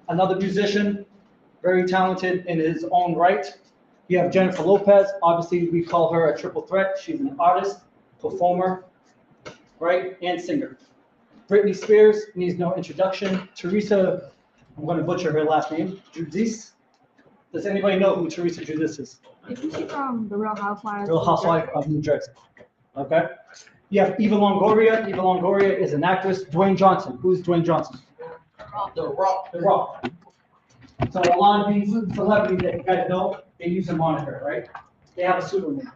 another musician, very talented in his own right. You have Jennifer Lopez. Obviously, we call her a triple threat. She's an artist, performer, right, and singer. Britney Spears needs no introduction. Teresa, I'm going to butcher her last name, Giudice. Does anybody know who Teresa Giudice is? Isn't she from the Real Housewives? Real Housewife of New Jersey. Okay. You have Eva Longoria. Eva Longoria is an actress. Dwayne Johnson. Who's Dwayne Johnson? The Rock. The Rock. So a lot of these celebrities that you guys know, they use a moniker, right? They have a pseudonym.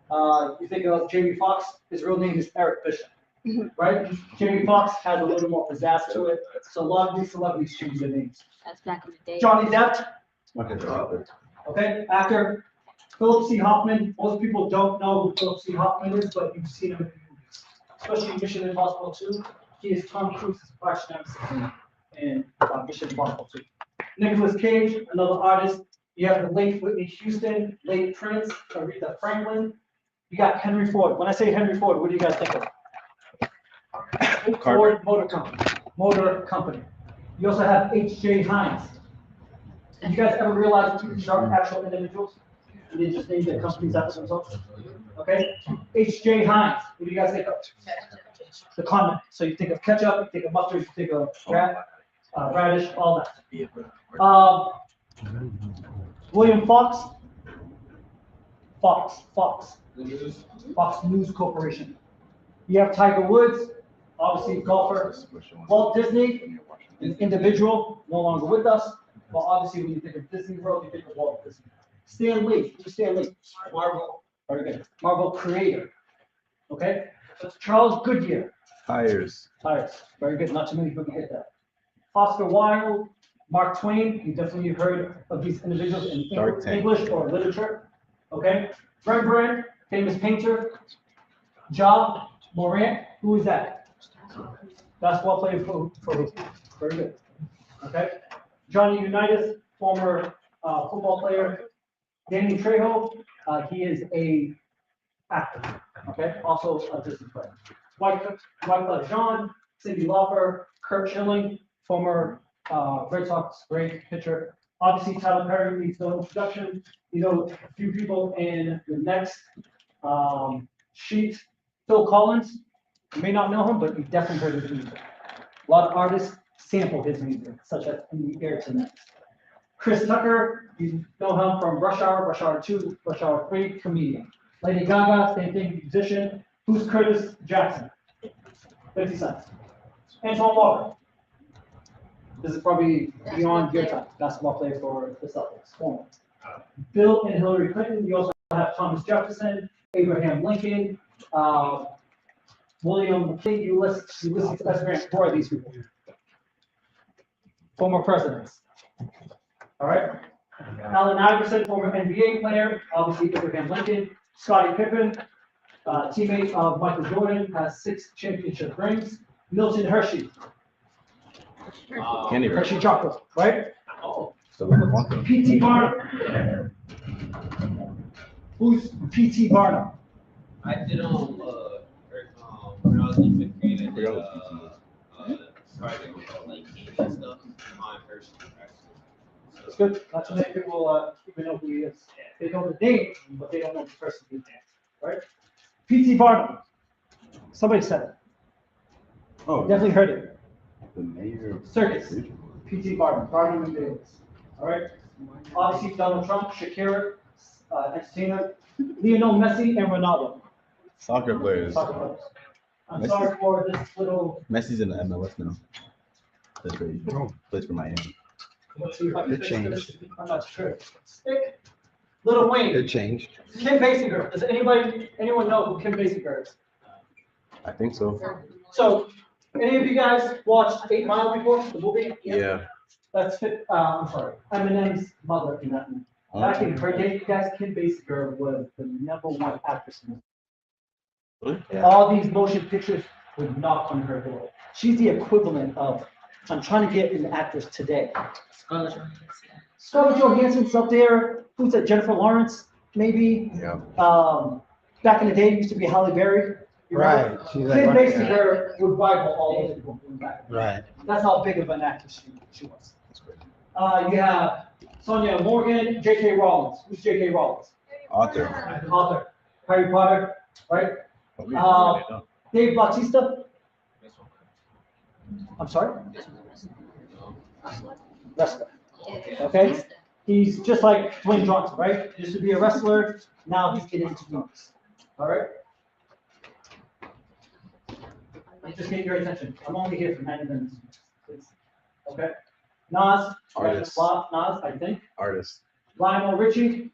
You think of Jamie Foxx, his real name is Eric Bishop, right? Jamie Foxx has a little more pizzazz to it. So a lot of these celebrities change their names. That's back in the day. Johnny Depp, Okay. okay, actor. Philip C. Hoffman, most people don't know who Philip C. Hoffman is, but you've seen him in movies, especially Mission Impossible 2. He is Tom Cruise's arch nemesis in Mission Impossible 2. Nicolas Cage, another artist. You have the late Whitney Houston, late Prince, Aretha Franklin. You got Henry Ford. When I say Henry Ford, what do you guys think of? Ford Motor Company. Motor Company. You also have H.J. Heinz. Did you guys ever realize these are actual individuals? And they just named their companies after themselves? Okay? H.J. Heinz. What do you guys think of? The condiment. So you think of ketchup, you think of mustard, you think of radish, all that. William Fox. Fox News Corporation. You have Tiger Woods, obviously golfer. Walt Disney, an individual, no longer with us. But obviously, when you think of Disney World, you think of Walt Disney. Stan Lee, who's Stan Lee? Marvel. Very good. Marvel creator. Okay. So Charles Goodyear. Tires. Very good. Not too many people get that. Oscar Wilde, Mark Twain. You definitely heard of these individuals in English or literature. Okay. Rembrandt, famous painter. Ja Morant. Who is that? Basketball player for very good. Okay. Johnny Unitas, former football player. Danny Trejo, he is a actor. Okay. Also a Disney player. Wyclef Jean, Cyndi Lauper, Kurt Schilling, former Red Sox great pitcher. Obviously, Tyler Perry needs no introduction. You know a few people in the next sheet. Phil Collins, you may not know him, but you've definitely heard his music. A lot of artists sample his music, such as In the Air Tonight. Chris Tucker, you know him from Rush Hour, Rush Hour 2, Rush Hour 3, comedian. Lady Gaga, same thing, musician. Who's Curtis Jackson? 50 Cent. Antoine Walker. This is probably beyond your time. Basketball player for the Celtics. Former. Bill and Hillary Clinton. You also have Thomas Jefferson, Abraham Lincoln, William McKinley, Ulysses S. Grant. Four of these people. Former presidents. All right. Allen Iverson, former NBA player. Obviously, Abraham Lincoln. Scottie Pippen, teammate of Michael Jordan, has 6 championship rings. Milton Hershey. Hershey chocolate, right? Oh. P.T. Barnum. Who's P.T. Barnum? I did when I was in 5th grade, I did started like gaming and stuff on Hershey. That's good. Not too many people even know who he is. They know the name, but they don't know the person who is, right? P.T. Barnum. Somebody said it. Oh, Definitely heard it. the mayor of Circus. P.T. Barnum. Barnum and Davis. All right. Obviously, Donald Trump, Shakira, entertainer, Lionel Messi, and Ronaldo. Soccer players. Soccer players. I'm Messi. sorry for this little. Messi's in the MLS now. That's great. Plays for Miami. Let's see if I can It fix changed. this. I'm not sure. Little Wayne. It changed. Kim Basinger. Does anyone know who Kim Basinger is? I think so. So, any of you guys watched 8 Mile before, the movie? Yeah. That's I'm sorry, Eminem's mother in that movie. Back in her day, you guys, Kim Basinger was the #1 actress in Really? Yeah. all these motion pictures would knock on her door. She's the equivalent of, I'm trying to get an actress today. Scarlett Johansson's up there. Who's that? Jennifer Lawrence, maybe. Yeah. Back in the day, it used to be Halle Berry. You remember? Right. She's like, Kim Basinger would rival all those people. Back. right. That's how big of an actress she was. That's great. You have Sonia Morgan, J.K. Rowling. Who's J.K. Rowling? Author. Author. Harry Potter, right? Dave Bautista. I'm sorry? Wrestler. Okay? He's just like Dwayne Johnson, right? Used to be a wrestler, now he's getting into movies. All right? Just get your attention. I'm only here for 90 minutes. Please. Okay? Nas, Artist. Nas, I think. Artist. Lionel Richie. You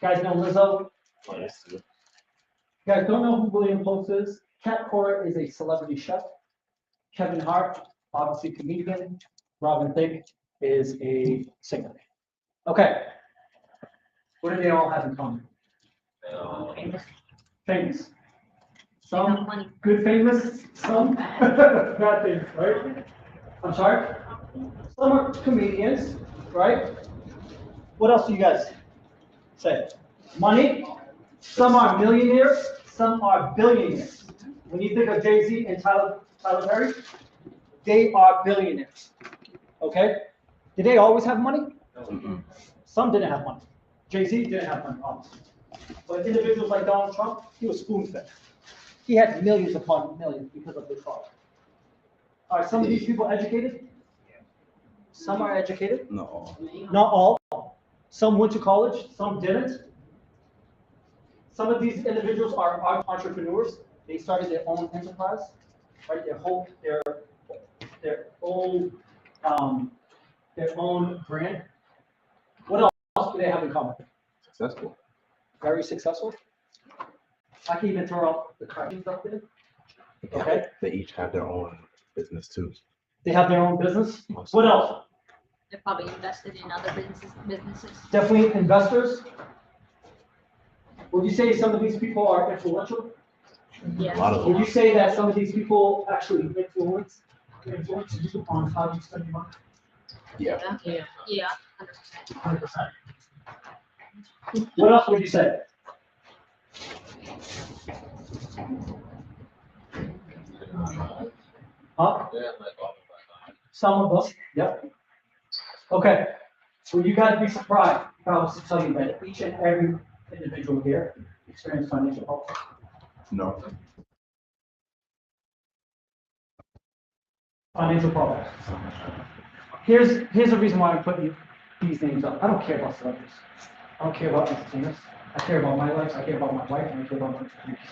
guys know Lizzo. Artist. You guys don't know who William Post is. Kat Cora is a celebrity chef. Kevin Hart, obviously comedian. Robin Thicke is a singer. Okay. What do they all have in common? Famous. Some good famous, some bad things, right? I'm sorry? Some are comedians, right? What else do you guys say? Money. Some are millionaires, some are billionaires. When you think of Jay-Z and Tyler Perry, they are billionaires. Okay? Did they always have money? Some didn't have money. Jay-Z didn't have money, obviously. But individuals like Donald Trump, he was spoon-fed. He had millions upon millions because of this father. Are some of these people educated? Some are educated. No. Not all. Some went to college, some didn't. Some of these individuals are entrepreneurs. They started their own enterprise, right? Their own brand. What else do they have in common? Successful. Very successful. I can even throw out the cartoons up there. Okay. They each have their own business too. They have their own business. What else? They're probably invested in other businesses. Definitely investors. Would you say some of these people are influential? A Yeah. lot of Would them. you say that some of these people actually influence you on how you spend your money? Yeah. Yeah. 100%. What else would you say? Huh? Some of us, yep. Okay, so you guys be surprised if I was to tell you that each and every individual here experienced financial problems. No. Financial problems. Here's the reason why I put these names up. I don't care about celebrities. I don't care about entertainers. I care about my life. I care about my wife, and I care about my community.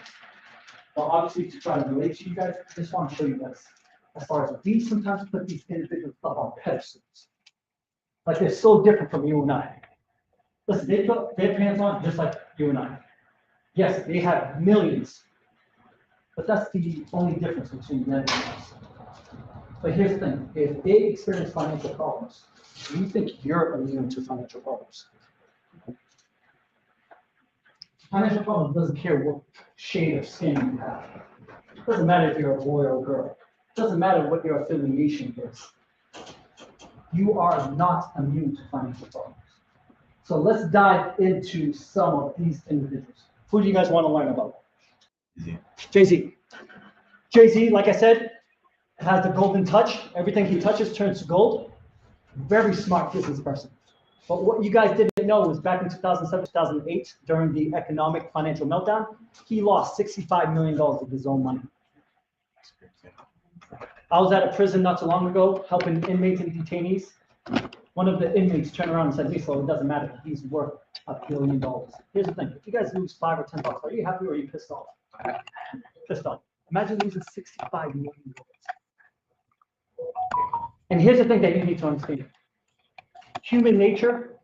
Well, obviously, to try to relate to you guys, I just want to show you this. As far as we sometimes put these individuals up on pedestals. Like they're so different from you and I. Listen, they put their pants on just like you and I. Yes, they have millions. But that's the only difference between them and us. But here's the thing, if they experience financial problems, you think you're immune to financial problems. Financial problem doesn't care what shade of skin you have. It doesn't matter if you're a boy or a girl. It doesn't matter what your affiliation is. You are not immune to financial problems. So let's dive into some of these individuals. Who do you guys want to learn about? Jay-Z. Jay-Z, like I said, has the golden touch. Everything he touches turns to gold. Very smart business person. But what you guys didn't know was back in 2007, 2008, during the economic financial meltdown, he lost $65 million of his own money. I was at a prison not too long ago, helping inmates and detainees. One of the inmates turned around and said, "Lisa, it doesn't matter. He's worth $1 billion." Here's the thing. If you guys lose $5 or $10, are you happy or are you pissed off? Pissed off. Imagine losing $65 million. And here's the thing that you need to understand. Human nature,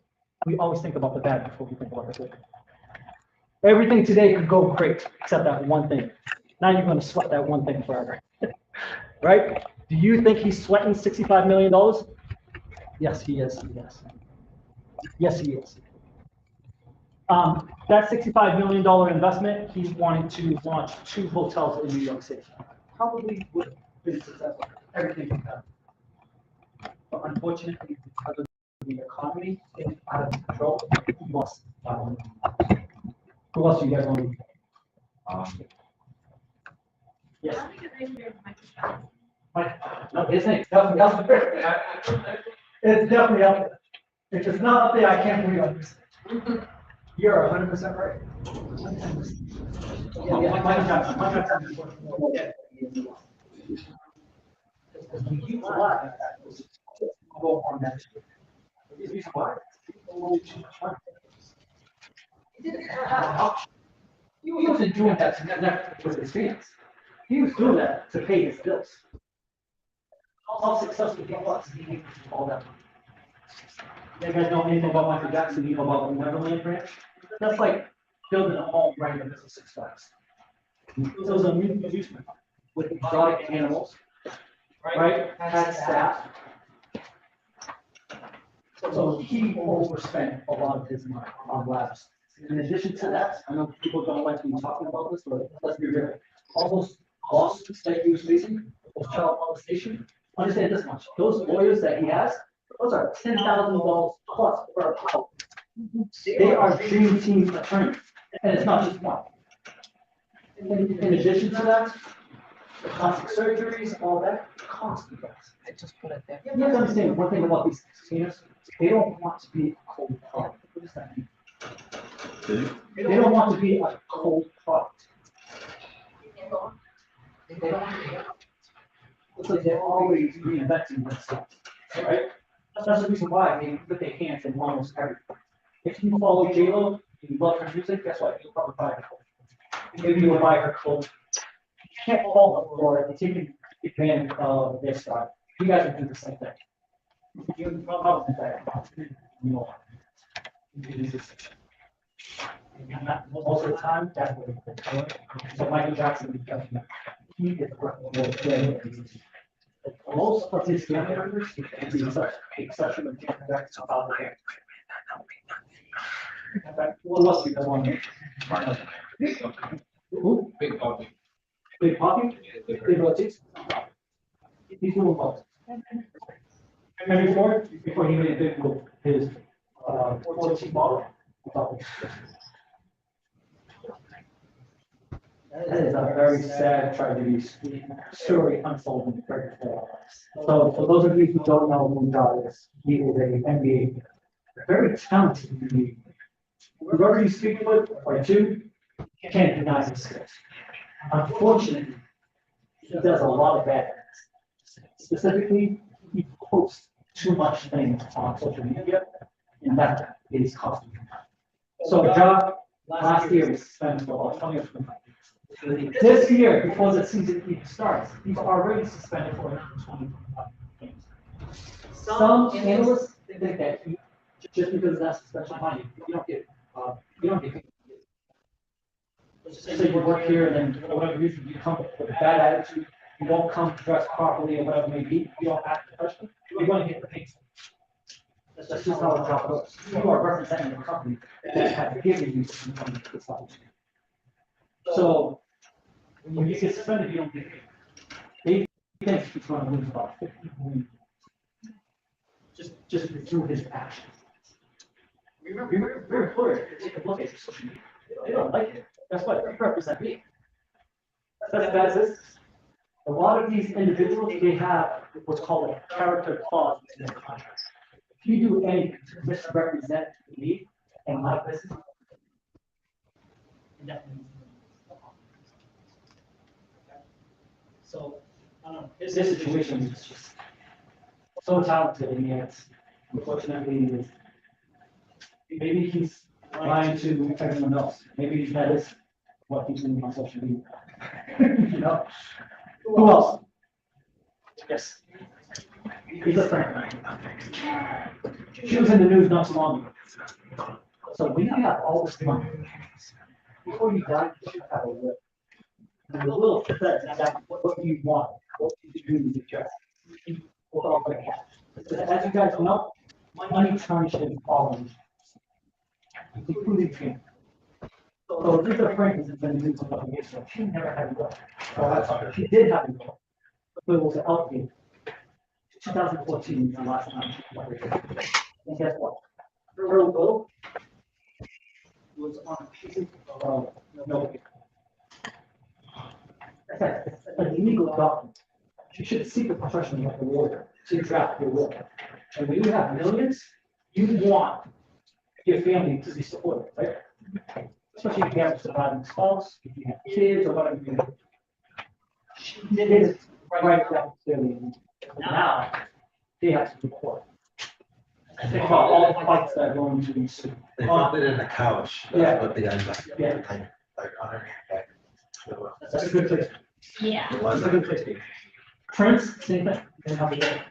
we always think about the bad before we think about the good. Everything today could go great, except that one thing. Now you're going to sweat that one thing forever. Right? Do you think he's sweating $65 million? Yes, he is. Yes. Yes, he is. That $65 million investment, he wanted to launch 2 hotels in New York City. Probably would have been successful. Everything was done. But unfortunately, because of the economy is out of control, he lost. Who else do you guys want to? Yes. No, his name's definitely out there. It's definitely out there. If it's not up there, I can't believe it. You're 100% right. Yeah, Michael Jackson. Michael Jackson. We use a lot of that. Go on that. The reason why. He wasn't doing that to connect with his fans. He was doing that to pay his bills. How successful he was, he needed all that money. You guys know anything about Michael Jackson? You know about the Neverland Ranch? That's like building a home right in the middle of Six Flags. It was a new amusement with exotic animals, right? Had staff. So he overspent a lot of his money on labs. In addition to that, I know people don't like me talking about this, but let's be real. All those lawsuits that he was facing, those child molestation, understand this much. Those lawyers that he has, those are $10,000 plus per hour. They are dream team attorneys, and it's not just one. In addition to that, the plastic surgeries, all that, cost you guys. I just put it there. You have to understand one thing about these seniors, they don't want to be a cold product. What does that mean? They don't want to be a cold product. They don't want to be. It's like they're always reinventing themselves, right? That's the reason why they put their hands in almost everything. If you follow J-Lo, and you love her music, guess what? You'll probably buy her clothes. Maybe you'll buy her clothes. You can't follow them for it. Taking advantage of their style. You guys will do the same thing. You probably you know. And that, most of the time, that's what it's doing. So Michael Jackson, he is the most of his family members, he's such exception of that's about the hair. What else do you guys want to make? Who? Big Poppy. Big Poppy? Big rotates? He's doing both. And before he made big with his 14 model. That is a very sad tragedy story unfolding for So for those of you who don't know who God is, he is an NBA, very talented NBA. Whoever you speak with or to, can't deny his skills. Unfortunately, he does a lot of bad things. Specifically, he posts too much things on social media, and that is costing him. So Ja, last year was suspended for about 20 or 25 games. This year, before the season even starts, he's already suspended for another 20 or 25 games. Some analysts think that he, just because of that suspension, money, you don't get paid. Let's just say you work here and then for whatever reason you come with a bad attitude, you don't come dressed properly or whatever it may be, you don't act professional, you're going to get the pay. That's just how the job goes. You are representing the company that has given you some money to this level. So when you get suspended, you don't get paid. They think he's going to lose about 50 million. Just through his actions. Remember, very employers take a look at your social media. They don't like it. That's why they represent me. That's bad business. A lot of these individuals, they have what's called a character clause in their contracts. If you do anything to misrepresent me and my business, so I don't know. His situation is just so talented, and yet, unfortunately, maybe he's lying to everyone else. Maybe that is what he's doing on social media. You know? Who else? Yes. He's a friend. She was in the news not too long ago. So when you have all this money, before you die, you should have a will. And the will says exactly what you want, what you do with your job. With all the cash. As you guys know, money turns in all of you. Including family. So Lisa Frank has been doing something years ago. She never had a will. Well, she did have a will, but it was an outdated. 2014 was the last time she got it. And guess what? Her will was on a piece of no. It's a legal document. You should seek a professional like a lawyer to draft your will. And when you have millions, you want your family to be supported, right? Especially if you have a surviving spouse, if you have kids or whatever. She did it right down clearly. Now, they have to report. Think about all the fights that are going to be soon. They found it in the couch. Yeah. That's what they ended up. Yeah. Like underneath that. That's a good place. Yeah. It That's a good place. Prince, same thing. They have it.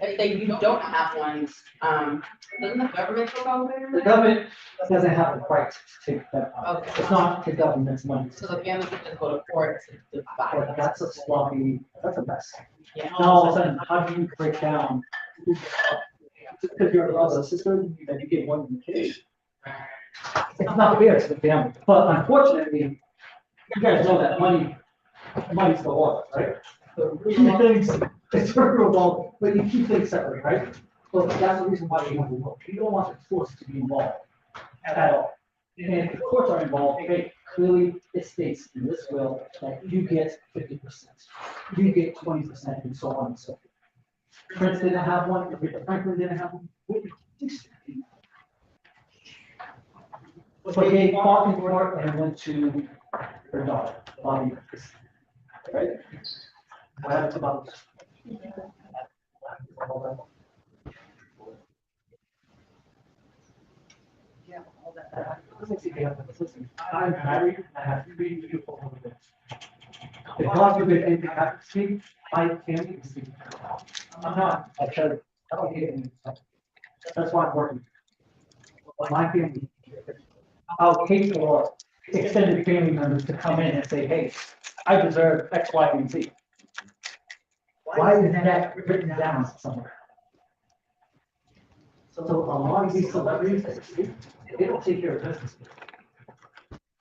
If you don't have one, doesn't the government take over? The government doesn't have the right to take that out. Okay. It's not the government's money. So the family can just go to court to buy But it. that's a sloppy, that's a mess. Yeah. Now, all of a sudden, how do you break down? Just because you're a brother or sister, that you get one kid. It's not fair to the family, but unfortunately, you guys know that money's the law, right? So keep things, it's very revolving, but you keep things separate, right? So that's the reason why you want to work. You don't want the courts to be involved at all. And if the courts are involved, okay, clearly it states in this will that you get 50%, you get 20%, and so on and so forth. Prince didn't have one, Franklin didn't have one. But they fought in court and went to her daughter, Bobby. Right? What happened to Bobby? Yeah, all that. Listen, I'm married, I have three beautiful women. If God forbid anything happens to me, my family is. I'm not, I don't hate it. That's why I'm working. My family, I'll hate for extended family members to come in and say, hey, I deserve X, Y, and Z. Why isn't that written down somewhere? So a lot of these celebrities, they don't take care of business.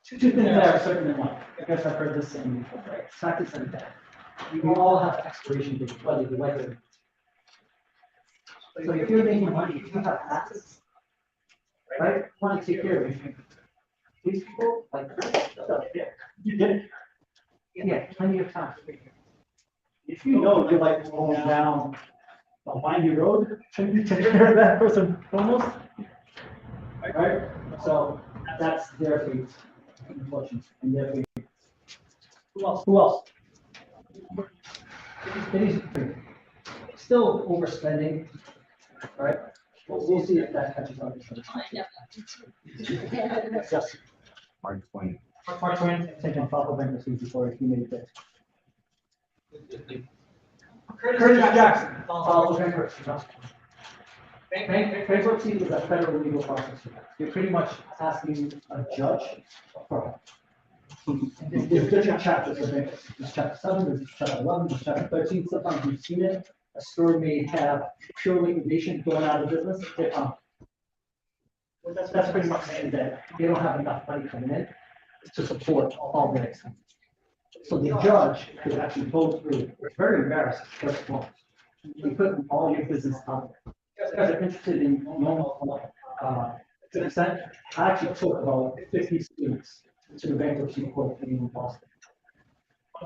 Two things that are certain in life. I guess I've heard this saying before, right? Practice and death. We all have expiration dates, whether you like it. So if you're making money, if you have assets, right? You want to take care of it. These people, like, you get it. Yeah, plenty of time. If you know you're like going down a windy road, should you take care of that person almost? Right? So that's their fate, unfortunately, and their fate. Who else? Who else? Still overspending, right? We'll see if that catches on. Just Mark Twain. Mark Twain taking proper bankruptcy before he made it. Curtis Jackson, follows bankruptcy. Bankruptcy is a federal legal process. You're pretty much asking a judge for help. There's different chapters of bankruptcy. There's chapter 7, there's chapter 11, there's chapter 13. Sometimes you've seen it. A store may have pure liquidation going out of business. That's pretty much saying that they don't have enough money coming in to support all their expenses. So the judge could actually go through, it's very embarrassing, first of all. You put all your business out there. If you guys are interested in normal, consent, I actually took about 50 students to the bankruptcy court in Boston.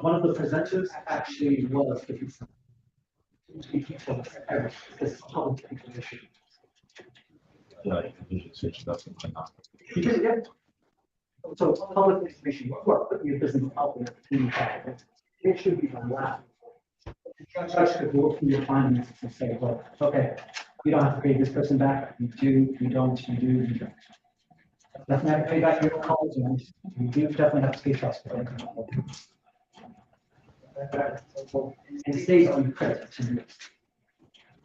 One of the presenters actually was 50 cents. He told us everything, this is public information. Like, you should switch stuff and whatnot. Because, yeah. So public information, you are putting your business out there in the public. It should be allowed. Judge could go through your finances and say, well, okay, you don't have to pay this person back. You do, you don't, you do, you don't. Doesn't have to pay back your college loans. You do definitely have to pay trust. And stays on your credit.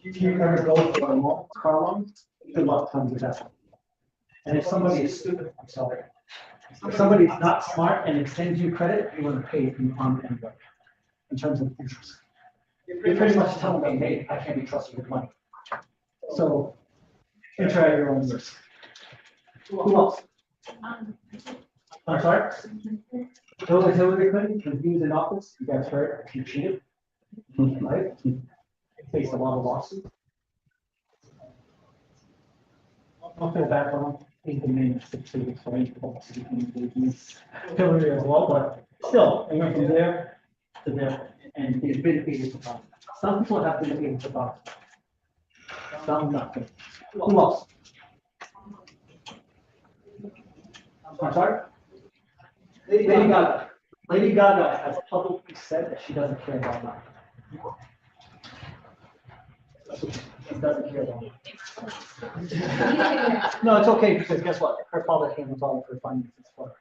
If you ever go for a loan, car loan, good luck comes with that. And if somebody is stupid, I'm sorry. If somebody's not smart and extends you credit, you want to pay it on anyway, in terms of interest. You're pretty much telling them, hey, I can't be trusted with money. So, enter at your own risk. Who else? I'm sorry? Hillary Clinton, when he was in office, you guys heard, she cheated, right? He faced a lot of lawsuits. I'll put it back on, he's the main succeeding for Hillary as well, but still, I went from there to there, and he's been able to buy. Some people have been able to buy. Found nothing. Who else? I'm sorry? Lady Gaga. Lady Gaga has publicly said that she doesn't care about money. She doesn't care about money. No, it's okay, because guess what? Her father handles all of her finances for her.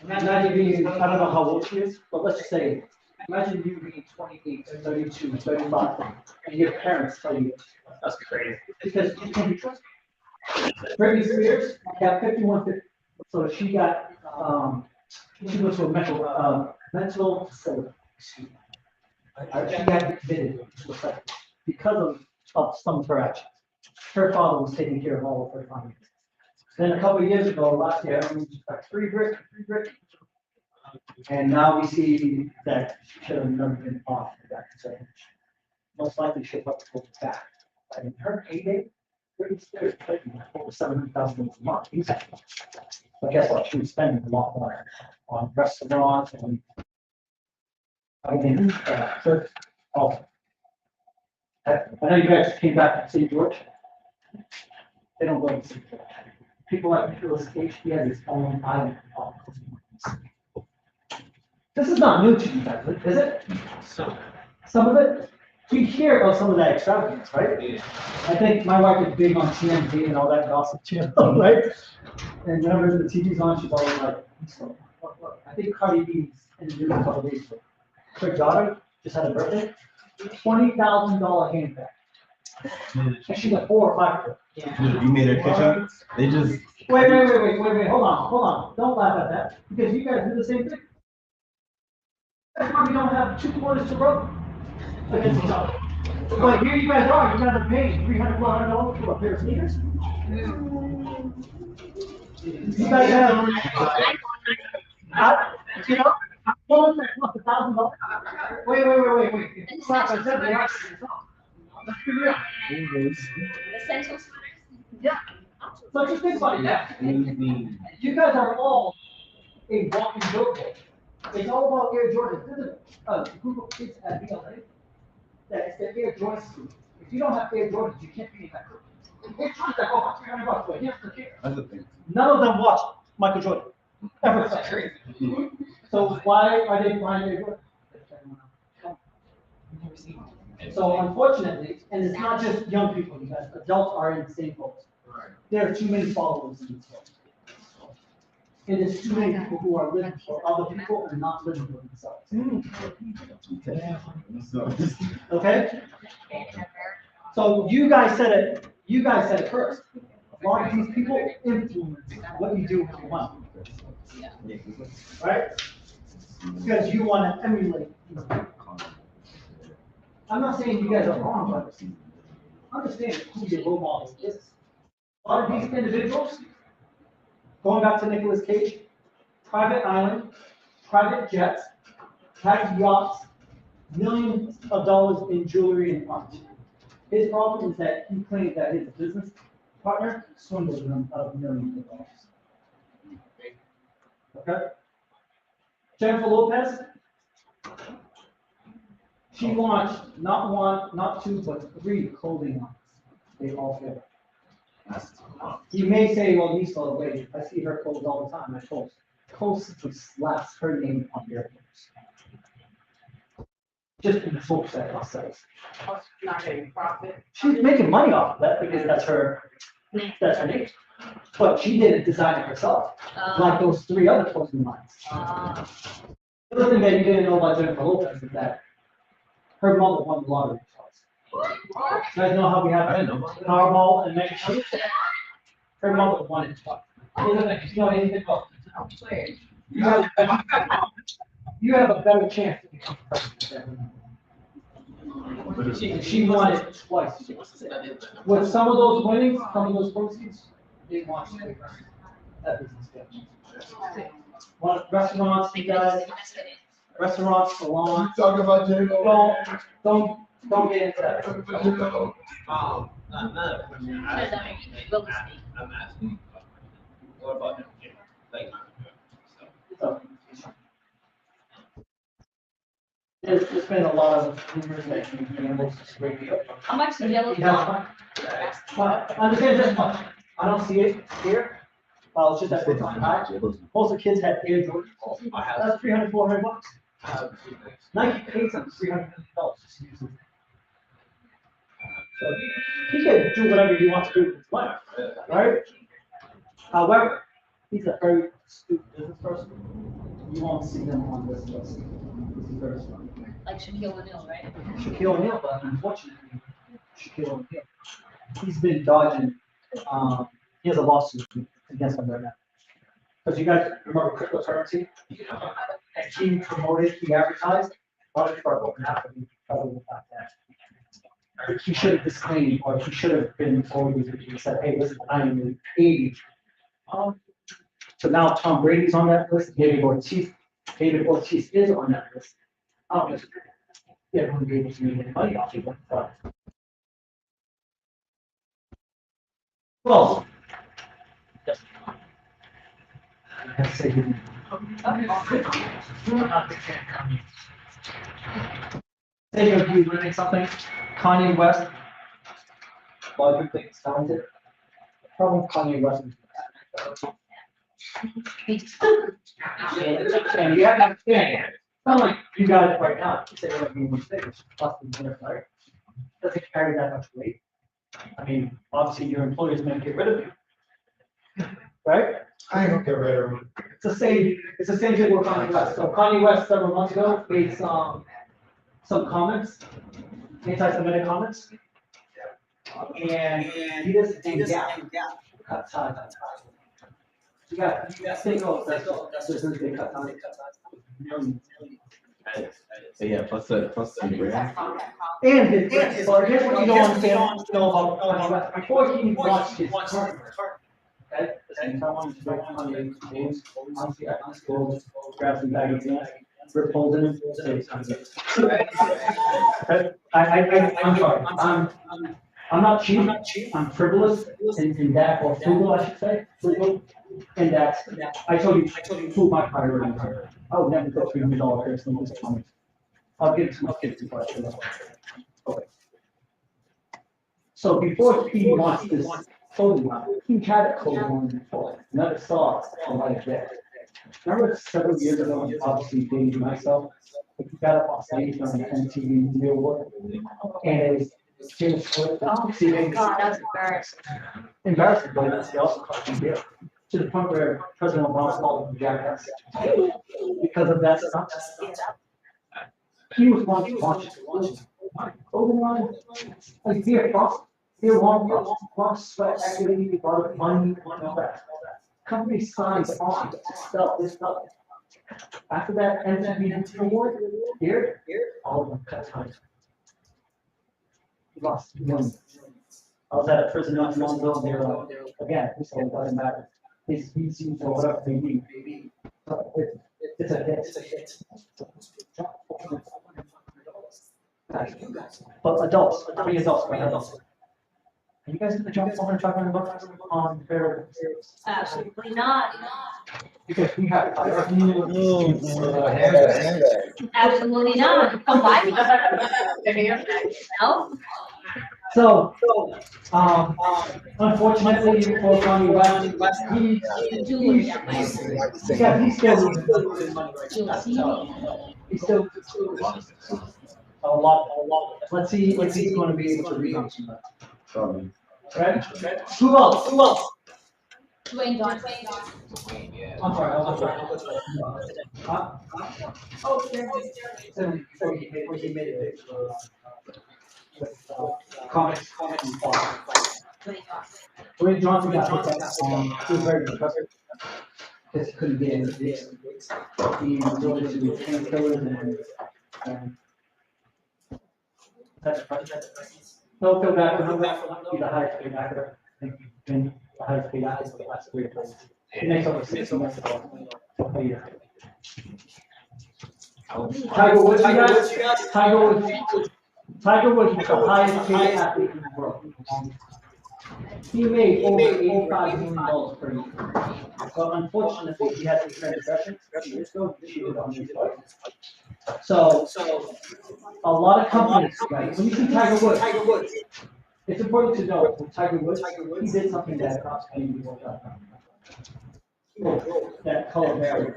Imagine being, I don't know how old she is, but let's just say, imagine you being 28, 32, 35, and your parents tell you, that's crazy. Because you can be trusted. Britney Spears got 5150. So she got, she went to a mental facility. She got admitted to a psych because of some of her actions. Her father was taking care of all of her finances. Then a couple of years ago, last year, I mean, like three brick. And now we see that she should have never been off of that. So most likely she'll have to go back. I mean, her payday, Britney Spears paid over $700,000 a month. But guess what? She was spending a lot more on restaurants and everything. Church. Oh. I know you guys came back from St. George. They don't go to St. George. People like Nicholas Cage, he has his own island. This is not new to you guys, is it? Some of it? We hear about some of that extravagance, right? Yeah. I think my wife is big on TMZ and all that gossip channel, right? And whenever the TV's on, she's always like, so, what? I think Cardi B's in the news a couple days ago. Her daughter just had a birthday, $20,000 handbag. And she got 4 or 5 of them. Yeah. You made her kitchen, they just. Wait, hold on. Don't laugh at that, because you guys do the same thing. That's why we don't have 2 quarters to rub against each other. But here you guys are paying $300, $400 for a pair of sneakers. You guys have, you know, $1,000. Wait. It's not, I said they are. Let's be real. Essential sweaters. Yeah. So just think about it, yeah. You guys are all a walking billboard. It's all about Air Jordan. There's a group of kids at BLA that it's the Air Jordan school. If you don't have Air Jordans, you can't be in that group. Air Jordan's like, oh, $300, but he doesn't care. None of them watch Michael Jordan. Ever. So why are they buying Air Jordan? So unfortunately, and it's not just young people, you guys, adults are in the same boat. There are too many followers in this world. And there's too many people who are living for other people and not living for themselves. Okay? So you guys said it first. A lot of these people influence what you do with your money. Right? Because you want to emulate these people. I'm not saying you guys are wrong, but understand who your role model is. A lot of these individuals, going back to Nicolas Cage, private island, private jets, has yachts, millions of dollars in jewelry and art. His problem is that he claims that his business partner swindled him out of millions of dollars. Okay? Jennifer Lopez, she launched not 1, not 2, but 3 clothing lines. They all failed. You may say, well, Lisa, wait, I see her clothes all the time. I told close to slaps her name on their clothes. Just in the hopes that I'll say. Not getting profit. She's making money off of that because that's her name. But she didn't design it herself, like those 3 other clothing lines. The other thing that you didn't know about Jennifer Lopez is that her mother won the lottery twice. You guys know how we have Powerball and Mega Millions? Her mother won it twice. You know anything about it? You have a better chance to become president than her. She won it twice. With some of those winnings, some of those proceeds, they want to take that business. One restaurants, you guys, restaurants, salons. Talk about J-Lo. Don't get into that. I'm asking, what about them? Like, So, There's been a lot of rumors that he's been able to scrape it up. How much is yellow? He has fun. But understand this much, I don't see it here. It's just that it's on high. Most of the kids have Air Jordan. That's $300, $400. Nike pays them $350 just to use it. So he can do whatever he wants to do with his life, right? However, he's a very astute business person. You won't see him on this list. This is very smart. Like Shaquille O'Neal, right? Shaquille O'Neal, but unfortunately, Shaquille O'Neal, he's been dodging. He has a lawsuit against him right now. Because you guys remember cryptocurrency? And he promoted, he advertised, product for open after he probably about that. He should have disclaimed, or he should have been told, he said, hey, listen, I am an 80. So now Tom Brady's on that list, David Ortiz is on that list. I don't know if they're going to be able to make any money off of it, but. Well. Yes. I say you. Say of you learning something, Kanye West. A lot of good things talented. The problem with Kanye West is. And you have to understand, it's not like you got it right now. You say whatever you want to say, it's plus the minute, right? Doesn't carry that much weight. I mean, obviously your employer's gonna get rid of you. Right? I don't get rid of them. It's the same thing with Kanye West. So Kanye West several months ago made some comments, anti-Semitic comments. And he just didn't cut ties. You got think of that's they cut ties. Yeah, plus the brand. And his but here's what you don't understand know about Kanye West. Before he launched his current, okay? I wanted to go on the games. Honestly, I just go grab some bag of gas, rip holes in it, say it's time. I'm sorry. I'm not cheap. I'm frivolous in that, or frugal, I should say. Frugal. And that I told you who my priorities are. I would never put $300 here in this comment. I'll give it to my kids before I show up. Okay. So before he launched this clothing line, he had a clothing line before. Never saw a light there. Remember several years ago, obviously dating myself, he got up on stage on the MTV Video Award, and it was James Swift. Oh, God, that's embarrassing. Embarrassing, but it's also cost him dear. To the point where President Obama called him jackass because of that stuff. He was one to watch it. Clothing line, like beer frost, beer long frost, sweat, activity, product, money, all that. Company signs on to sell this stuff. After that MTV award, here, all of them cut ties. He lost millions. I was at a prison not too long ago, they're again, this whole doesn't matter. His VCs or whatever they need. It's a hit. But adults, how many adults? Right? Adults. Are you guys gonna jump $400 on their? Absolutely not. Because we have. Absolutely not. Come by me. No? So, unfortunately for Kanye West, he's still a lot. Let's see if he's going to be able to rebound from that. Right? Who else? Dwayne Johnson. I'm sorry. Oh, so he made it with comics and stuff. Dwayne Johnson got picked up. He was very impressive because he couldn't get in the game. He resorted to painkillers and that's no, feel bad for him. He's the highest paid actor. I think he's been the highest paid actor for the last 3 years. He makes over $60 million a year. Tiger Woods, you guys? Tiger Woods is the highest paid athlete in the world. He made over $85 million per year. But unfortunately, he had some transgressions. He was still cheated on his life. So a lot of companies, right? When you see Tiger Woods, it's important to know with Tiger Woods, he did something that cost many people that color barrier,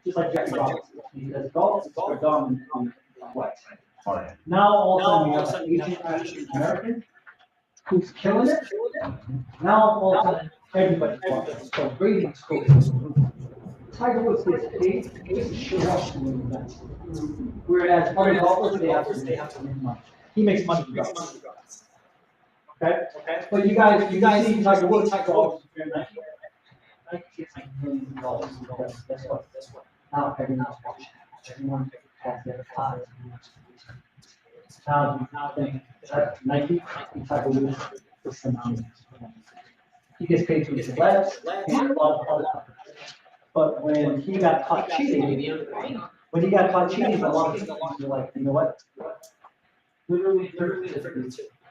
just like Jackie Robinson, because golf is predominantly white. Now all of a sudden we have an Asian African American who's killing it. Now all of a sudden everybody's watching. So ratings go through the roof. Tiger Woods gets paid just to show up to win events. Whereas other golfers, they have to make money. He makes money regardless. Okay? But you guys see Tiger Woods golf, Nike gets like millions of dollars. That's what. Now everyone's watching. Everyone has their eyes. Now think Nike and Tiger Woods is phenomenal. He gets paid to his legs and a lot of other companies. But when he got caught cheating, a lot of people were like, you know what? Literally,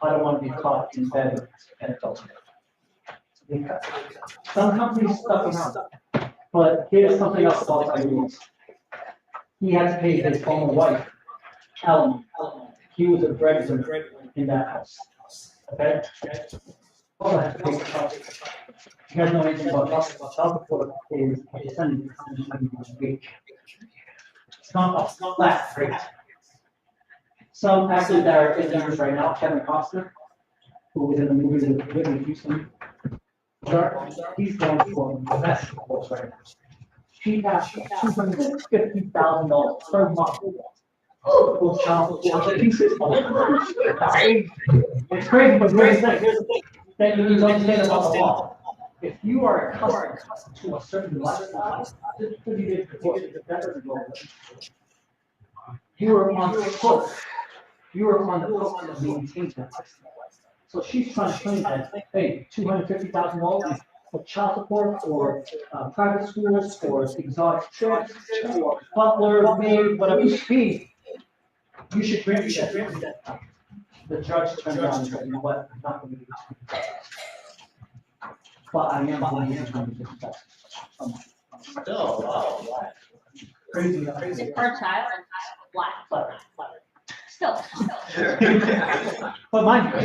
I don't want to be caught in bed and adultery. Some companies stuck around, but here's something else about Tiger Woods. He had to pay his own wife alimony. He was a breadwinner in that house. Okay? Also had to pay for child support. You guys know anything about child support is a percentage of wage. It's not a flat rate. Some actors that are in the news right now, Kevin Costner, who was in the movie with Whitney Houston, he's going for the best divorce right now. She has $250,000 per month. For child support. It's crazy, but here's the thing. That you need to understand about the law. If you are accustomed to a certain lifestyle, this could be the divorce. That doesn't go away. You are on the hook. You are on the hook to maintain that lifestyle. So she's trying to claim that, hey, $250,000 for child support, or private schools, or exotic trips, or butler, maid, whatever you speak, you should grant me that. The judge turned around and said, you know what, I'm not going to do this. But I am going to use $250,000. Crazy. Per child, wow. Still. But mind you,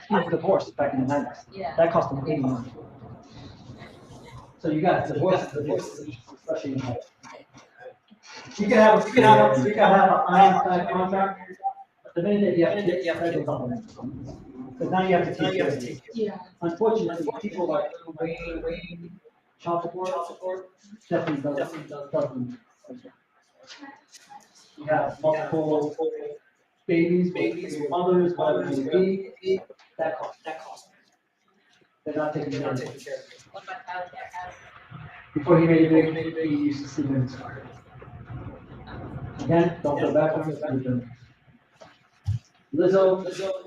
he was divorced back in the 90s. Yeah. That cost him $80 million. So you got divorces, especially in Hawaii. You can have an ironclad contract, but the minute you have federal government, because now you have to take care of it. Yeah. Unfortunately, people like Wayne, child support, definitely doesn't. You have multiple babies, mothers, whatever it may be, that costs. They're not taking care of it. What about out there? Before he made it big, he used to sleep in his car. Again, don't go back on it. Lizzo,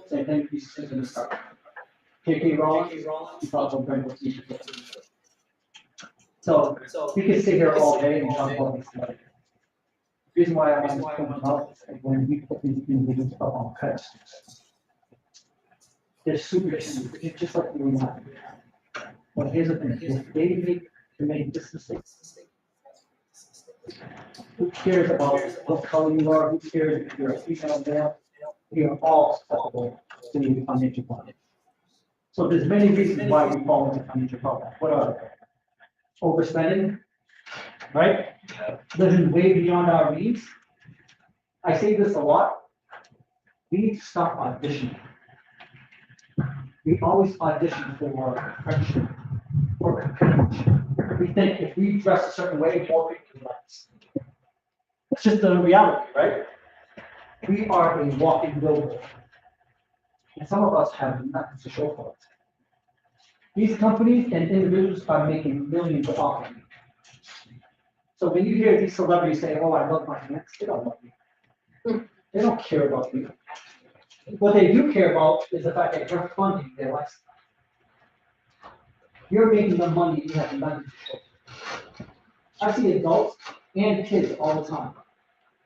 same thing, he used to sleep in his car. KK Rollins, he probably won't bring what he should get. So, we could sit here all day and talk about this stuff. The reason why I want to talk about this is when we put these individuals up on pedestals. They're super cheap, it's just like you and I. But here's the thing, if they make this mistake, who cares about what color you are? Who cares if you're a female, male? We are all susceptible to the financial problem. So there's many reasons why we fall into financial problem. What are they? Overspending, right? Living way beyond our means. I say this a lot. We need to stop auditioning. We always audition for friendship or companionship. We think if we dress a certain way, more people like us. It's just the reality, right? We are a walking billboard. And some of us have nothing to show for it. These companies and individuals are making millions off of you. So when you hear these celebrities say, oh, I love my hands, they don't love you. They don't care about you. What they do care about is the fact that you're funding their lifestyle. You're making them money, you have nothing to show. I see adults and kids all the time.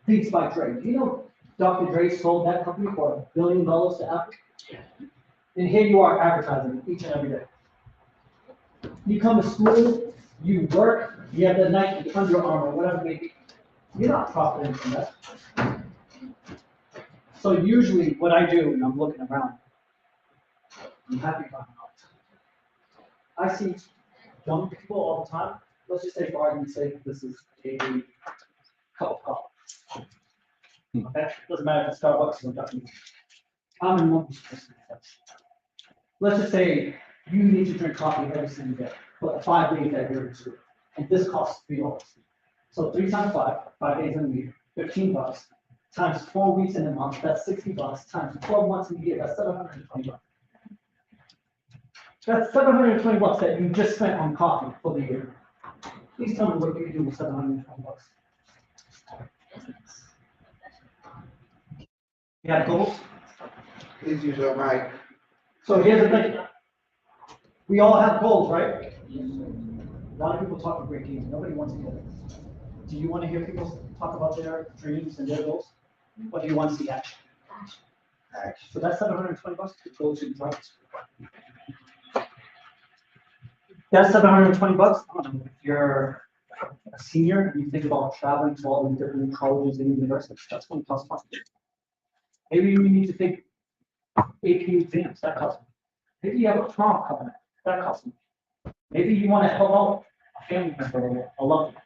Beats by Dre. Do you know Dr. Dre sold that company for $1 billion to Apple? And here you are advertising each and every day. You come to school, you work, you have the Nike, Under Armour, whatever it may be. You're not profiting from that. So usually what I do when I'm looking around, I'm happy about it. I see young people all the time. Let's just say for argument's sake, this is a cup of coffee. Okay, doesn't matter if it's Starbucks or Dunkin'. I'm a numbers person. Let's just say you need to drink coffee every single day, but 5 days that you're into it, and this costs $3. So 3 times 5, 5 days in a week, $15 times 4 weeks in a month, that's $60 times 12 months in a year, that's $720. That's $720 that you just spent on coffee for the year. Please tell me what you can do with $720. You have goals? Please use your mic. So here's the thing. We all have goals, right? A lot of people talk a great game. Nobody wants to hear this. Do you want to hear people talk about their dreams and their goals? Or do you want to see action? Action. So that's $720 to go to driving school. That's $720. I don't know, if you're a senior and you think about traveling to all these different colleges and universities, that's going to cost money. Maybe you need to take AP exams, that costs money. Maybe you have a prom coming up, that costs money. Maybe you want to help out a family member or a loved one.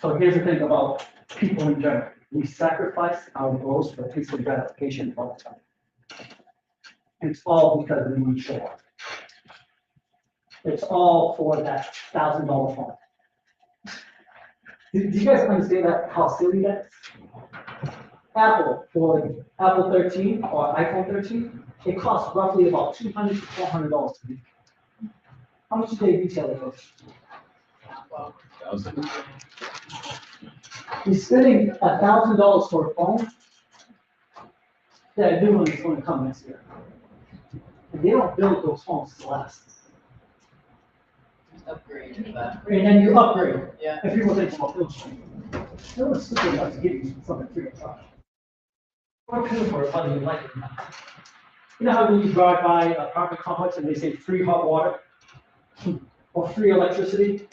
So here's the thing about people in general. We sacrifice our goals for instant gratification all the time. It's all because we need to show up. It's all for that $1,000 phone. Do you guys understand that, how silly that is? Apple, for Apple 13 or iPhone 13, it costs roughly about $200 to $400 to make. How much do they retail it for? You're spending $1,000 for a phone that a new one is going to come next year. And they don't build those phones to last. Upgrade to that. And then you upgrade. Yeah. If people think, well, Phil, no one's stupid enough to give you something free of charge. Or pay for it whether you like it or not. You know how when you drive by an apartment complex and they say free hot water or free electricity?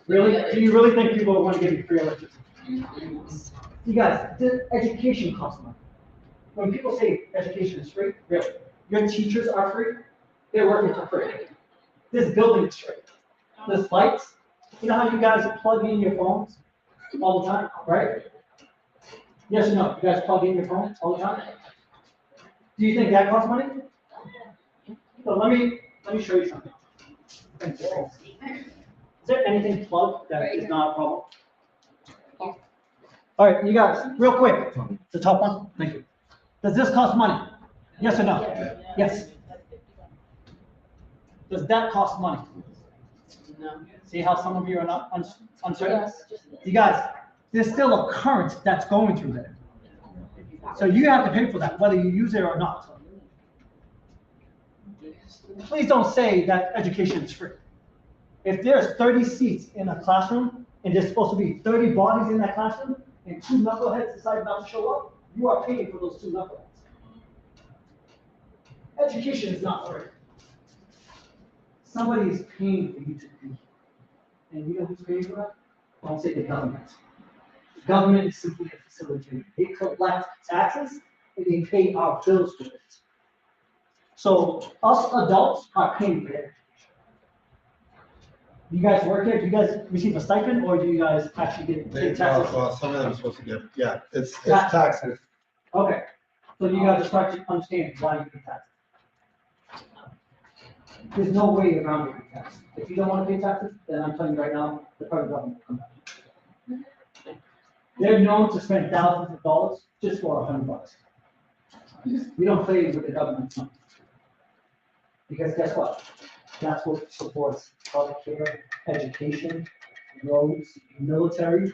Really? Do you really think people are going to give you free electricity? You guys, the education costs money. When people say education is free, really, your teachers are free, they're working for free. This building is free. This lights, you know how you guys plug in your phones all the time, right? Yes or no? You guys plug in your phone all the time? Do you think that costs money? So let me show you something. Is there anything plugged that is not a problem? All right, you guys, real quick, the top one, thank you. Does this cost money? Yes or no? Yes. Does that cost money? No. See how some of you are not uncertain? You guys, there's still a current that's going through there. So you have to pay for that, whether you use it or not. Please don't say that education is free. If there's 30 seats in a classroom and there's supposed to be 30 bodies in that classroom and 2 knuckleheads decide not to show up, you are paying for those 2 knuckleheads. Education is not free. Somebody is paying for you to be. And you know who's paying for that? Don't say the government. The government is simply a facilitator. They collect taxes and they pay our bills with it. So us adults are paying for it. You guys work here? Do you guys receive a stipend or do you guys actually get paid taxes? Well, some of them are supposed to get, yeah, it's taxes. Okay, so you guys are starting to understand why you pay taxes. There's no way around paying taxes. If you don't want to pay taxes, then I'm telling you right now, the federal government will come back. They're known to spend thousands of dollars just for $100. We don't play with the government's money. Because guess what? That's what supports healthcare, education, roads, military,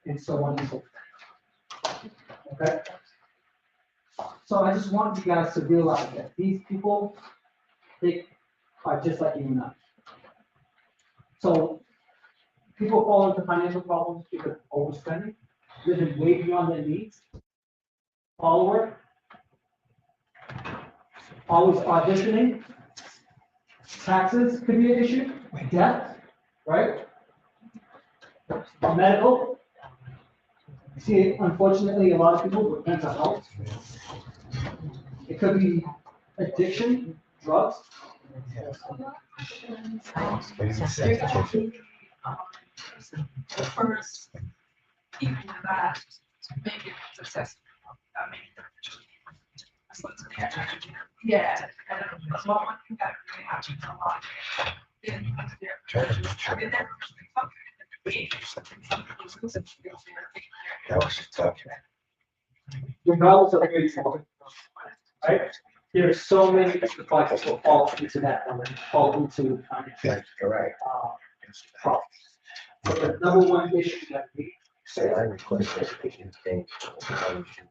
and so on and so forth. Okay? So I just want you guys to realize that these people, they are just like you and I. So people fall into financial problems because of overspending, living way beyond their needs, follower, always auditioning. Taxes could be an issue, debt, right? Medical. See, unfortunately, a lot of people with mental health. It could be addiction, drugs. The first people that make it successful. I mean, yeah, and a small one you got really have to come on. Then I mean, That was tough. Regardless of where you're from, right? There are so many different factors that fall into that number, fall into That's correct. problems. So the number one issue that we So I request education thing.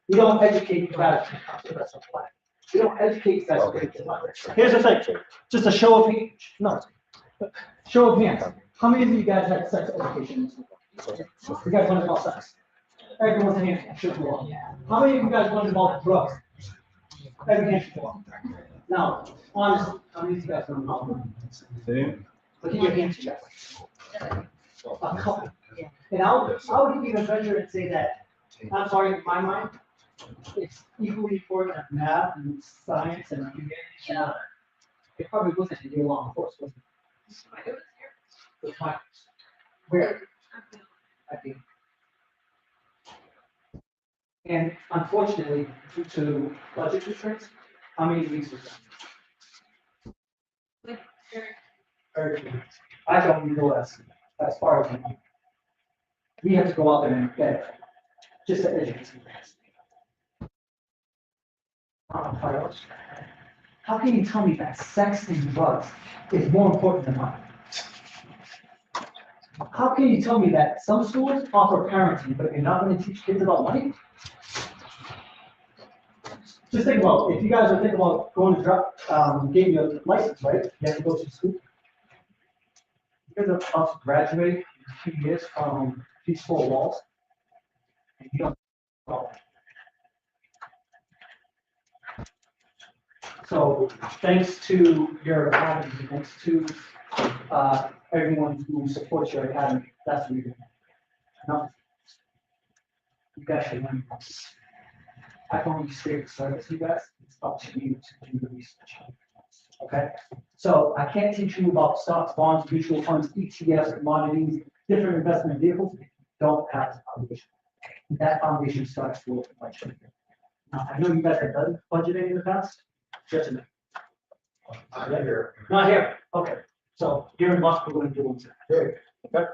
we don't educate you guys. We don't educate you guys. Here's the thing, just a show of hands, no. Show of hands, how many of you guys had sex education? You guys learned about sex? Everyone's hand should go up. How many of you guys learned about drugs? Every hand should go up. Now, honestly, how many of you guys learned about drugs? Look at your hands, Jeff. A couple. And I would even venture and say that, I'm sorry, in my mind, it's equally important as math and science and humanities. It probably wasn't a year-long course, was it? It was fine. Where? I think. And unfortunately, due to budget constraints, how many weeks was that? Very few. I don't even know as far as we know. We have to go out there and get it, just to educate you guys. How can you tell me that sex and drugs is more important than money? How can you tell me that some schools offer parenting, but you're not going to teach kids about money? Just think about it. If you guys are thinking about going to getting your license, right? You have to go to school. You're about to graduate in 2 years from these 4 walls, and you don't know. So thanks to your academy, thanks to everyone who supports your academy, that's what you're doing. No. You guys should learn this. I can only stay with service, you guys. It's up to you to do the research. Okay? So I can't teach you about stocks, bonds, mutual funds, ETFs, commodities, different investment vehicles. If you don't have the foundation. That foundation starts with budgeting. Now, I know you guys have done budgeting in the past. Just a minute. Not here. Not here. Okay. So you're in Boston, we're going to do it. Good. Okay.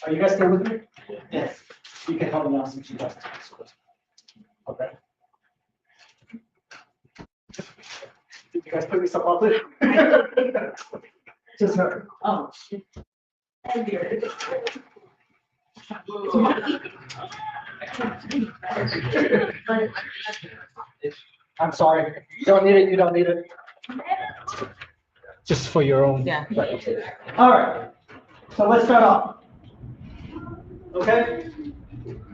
Are you guys still with me? Yes. You can help me out since you guys. Okay. You guys put me some up there? Just her. Oh. And here. I'm sorry. You don't need it. You don't need it. Just for your own. Yeah. All right. So let's start off. Okay.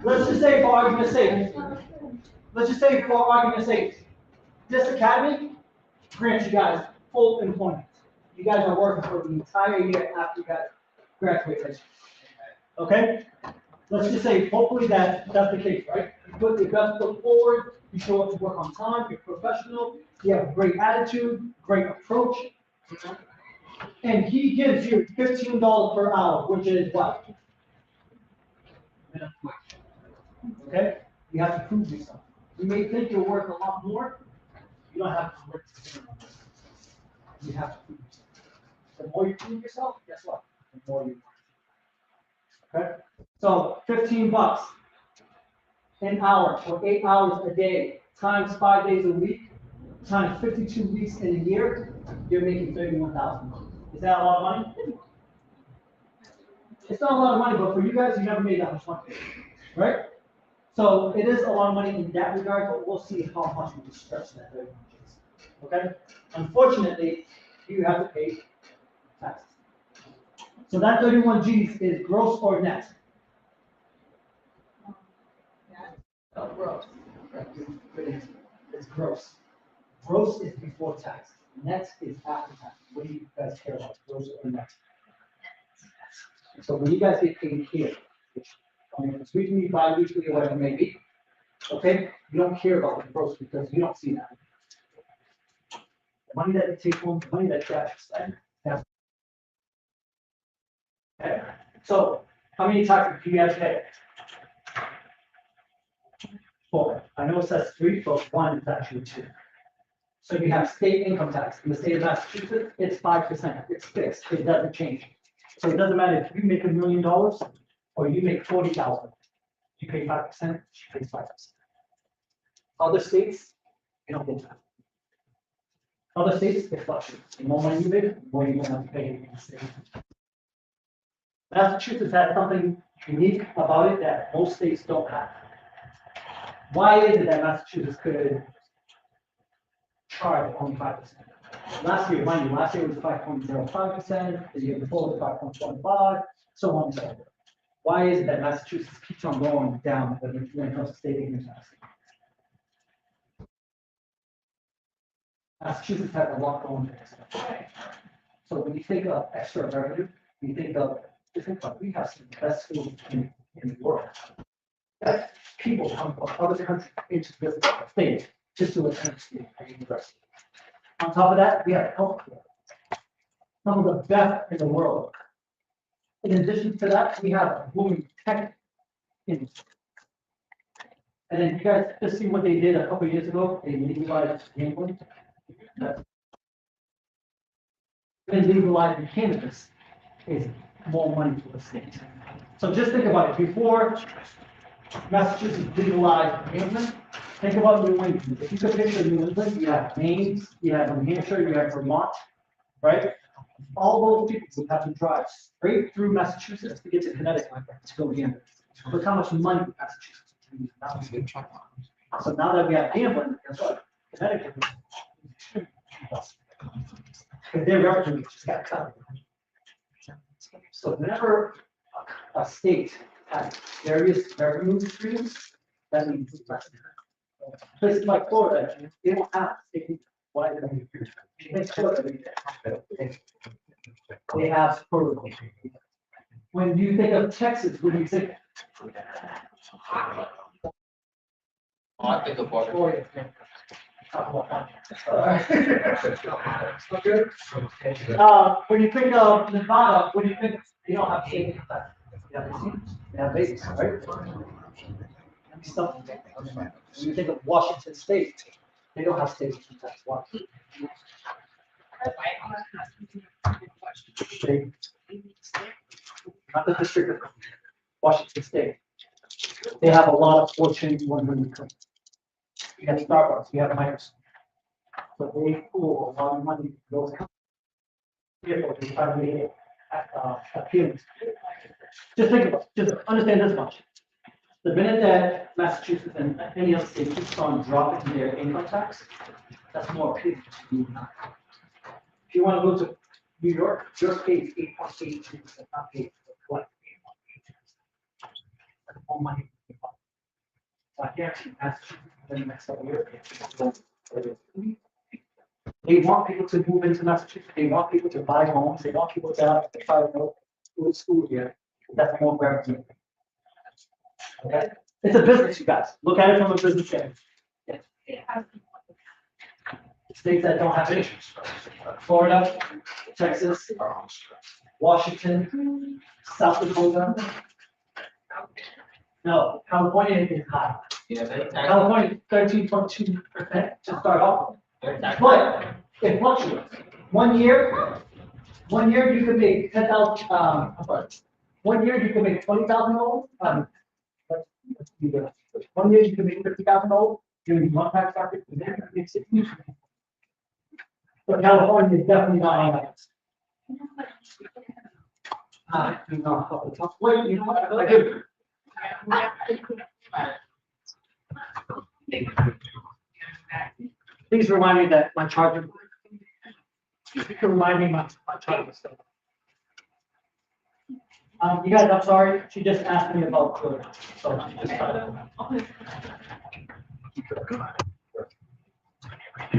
Let's just say for argument's sake. Let's just say for argument's sake, this academy grants you guys full employment. You guys are working for the entire year after you guys graduate high school. Okay? Let's just say hopefully that's the case, right? You put your best foot forward, you show up to work on time, you're professional, you have a great attitude, great approach. And he gives you $15 per hour, which is what? Okay? You have to prove yourself. You may think you're worth a lot more. You don't have to work. You have to prove yourself. The more you prove yourself, guess what? The more you work. Okay? So $15 an hour or 8 hours a day times 5 days a week times 52 weeks in a year, you're making $31,000. Is that a lot of money? It's not a lot of money, but for you guys, you never made that much money, right? So it is a lot of money in that regard, but we'll see how much we can stretch that 31 Gs. Okay? Unfortunately, you have to pay taxes. So that 31 Gs is gross or net? Gross. It's gross. Gross is before tax. Net is after tax. What do you guys care about, gross or net? So when you guys get paid here, which, I mean, it's weekly, bi-weekly, or whatever it may be, okay, you don't care about the gross because you don't see that. The money that you take home, the money that you actually spend, that's. Okay, so how many taxes do you guys pay? 4. I know it says 3, but 1 is actually 2. So you have state income tax. In the state of Massachusetts, it's 5%. It's fixed. It doesn't change. So it doesn't matter if you make $1 million or you make 40,000. You pay 5%, she pays 5%. Other states, you don't get that. Other states, it fluctuates. The more money you make, the more you're gonna have to pay in the state. Massachusetts has something unique about it that most states don't have. Why is it that Massachusetts could charge only 5%? Last year, mind you, last year was 5.05%, the year before was 5.25, so on and so forth. Why is it that Massachusetts keeps on going down when it comes to state income tax? Massachusetts has a lot going on. So when you think of extra revenue, you think of, we have some of the best schools in the world. That people come from other countries into this state just to attend school at university. On top of that, we have healthcare. Some of the best in the world. In addition to that, we have a booming tech industry. And then you guys just see what they did a couple of years ago. They legalized gambling. And legalizing cannabis is more money for the state. So just think about it. Before Massachusetts legalized gambling, think about New England. If you could picture New England, you have Maine, you have New Hampshire, you have Vermont, right? All those people would have to drive straight through Massachusetts to get to Connecticut to go gamble. Look how much money Massachusetts is using. So now that we have gambling, guess what? Connecticut is their revenue just got cut. So whenever a state has various revenue streams, that means it's less. Places like Florida, they don't have state wide revenue. Make sure that they have protocol. When you think of Texas, what do you think? I think of water. Florida. When you think of Nevada, what do you think? They don't have state tax. They have bases, right? Stuff. When you think of Washington State, they don't have state tax. Why? Not the district of Washington State. They have a lot of Fortune 100 companies. You have Starbucks, you have Microsoft. So they pull a lot of money to those companies. To try to make it appealing. Just think about, just understand this much. The minute that Massachusetts and any other state keeps on dropping their income tax, that's more appealing to you. If you want to go to New York, your state is 8.82%, not paid for collect 8.82%. That's more money. So I guarantee Massachusetts in the next couple of years. They want people to move into Massachusetts. They want people to buy homes. They want people to have to try to go to school here. That's more revenue. Okay, it's a business, you guys. Look at it from a business standpoint. Yeah. States that don't have it: Florida, Texas, Washington, South Dakota. No, California is high. Yeah, California 13.2% to start off. But it fluctuates. One year you can make 10,000. 1 year you can make $20,000. Let's do this. 1 year you can make $50,000. Doing one tax bracket, and then it makes it easy. But California is definitely not on that. Do not off the top. Wait, you know what? I do. Please remind me that my charger. You can remind me my charger was still. You guys, I'm sorry. She just asked me about Twitter, so she just got it.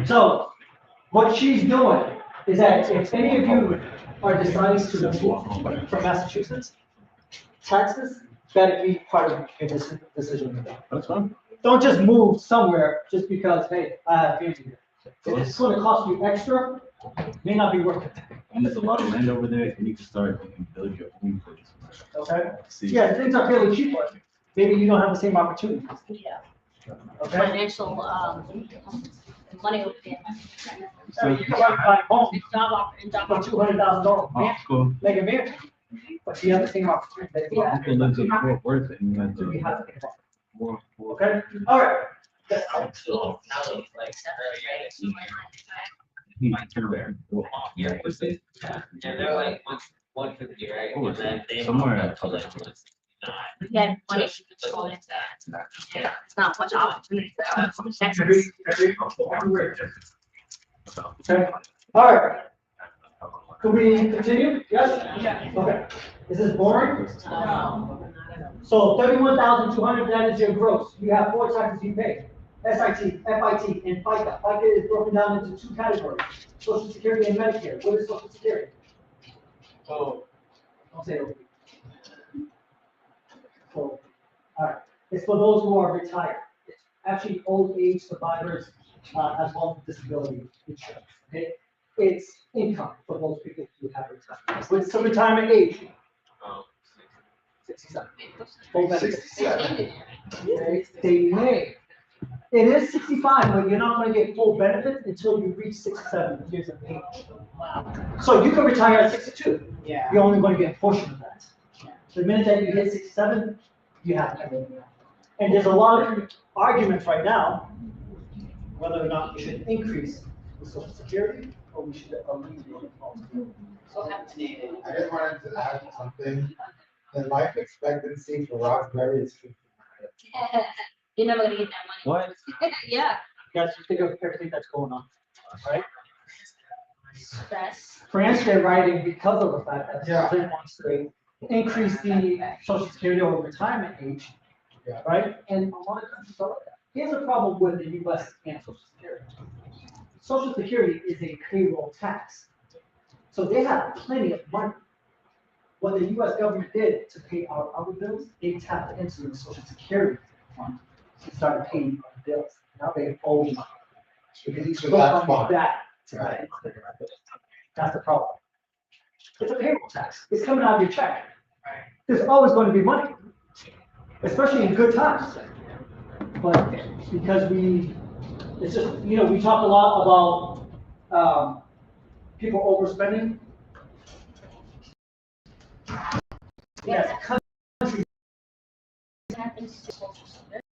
So what she's doing is that if any of you are deciding to move from Massachusetts, taxes gotta be part of your decision. That's fine. Don't just move somewhere just because, hey, I have family here. If it's gonna cost you extra, may not be worth it, And there's a lot of land over there, and you can start, you can build your own place. okay? See, Yeah, things are fairly cheap, but maybe you don't have the same opportunities, Yeah. okay? Financial, money over there. I mean, you can buy a home Big job offer, and job for offer. $200,000, oh, cool. make a million, but you have the same opportunity that you My have. uncle lives in Fort Worth, and you have So you to have to think about work it, okay? All right. He's there. Yeah, they're like 150, right? And then they- Somewhere at- Yeah, money going into that. Yeah, it's not much opportunity. Texas. Everywhere. Okay, all right. Can we continue? Yes? Yeah. Okay. Is this boring? So 31,200, that is your gross. You have 4 taxes you pay. SIT, FIT, and FICA. FICA is broken down into 2 categories, Social Security and Medicare. What is Social Security? Oh, Don't say it. So, all right, it's for those who are retired. It's actually old age survivors, as well as disability insurance, okay? It's income for those people who have retired. What's the retirement age? oh, 67. Full benefits. 67. They may. It is 65, but you're not gonna get full benefits until you reach 67 years of age. So you can retire at 62. Yeah. You're only gonna get a portion of that. The minute that you hit 67, you have everything. And there's a lot of arguments right now, whether or not we should increase the Social Security or we should alleviate it altogether. I just wanted to add something. The life expectancy for Roxbury is 59. You're never gonna get that money. What? Yeah, Guys, just think of everything that's going on, right? stress. France, they're writing because of the fact that the Yeah. president wants to increase the Social Security or retirement age, Yeah. right? And a lot of countries are like that. Here's a problem with the US and Social Security. Social Security is a payroll tax. So they have plenty of money. What the US government did to pay our other bills, they tapped into the Social Security fund and started paying our bills. Now they owe money. Because So that's fine. that to Right. pay into their bills. That's the problem. It's a payroll tax. It's coming out of your check. There's always going to be money, especially in good times. But because it's just, we talk a lot about, people overspending. Yes, countries. Happens to social security.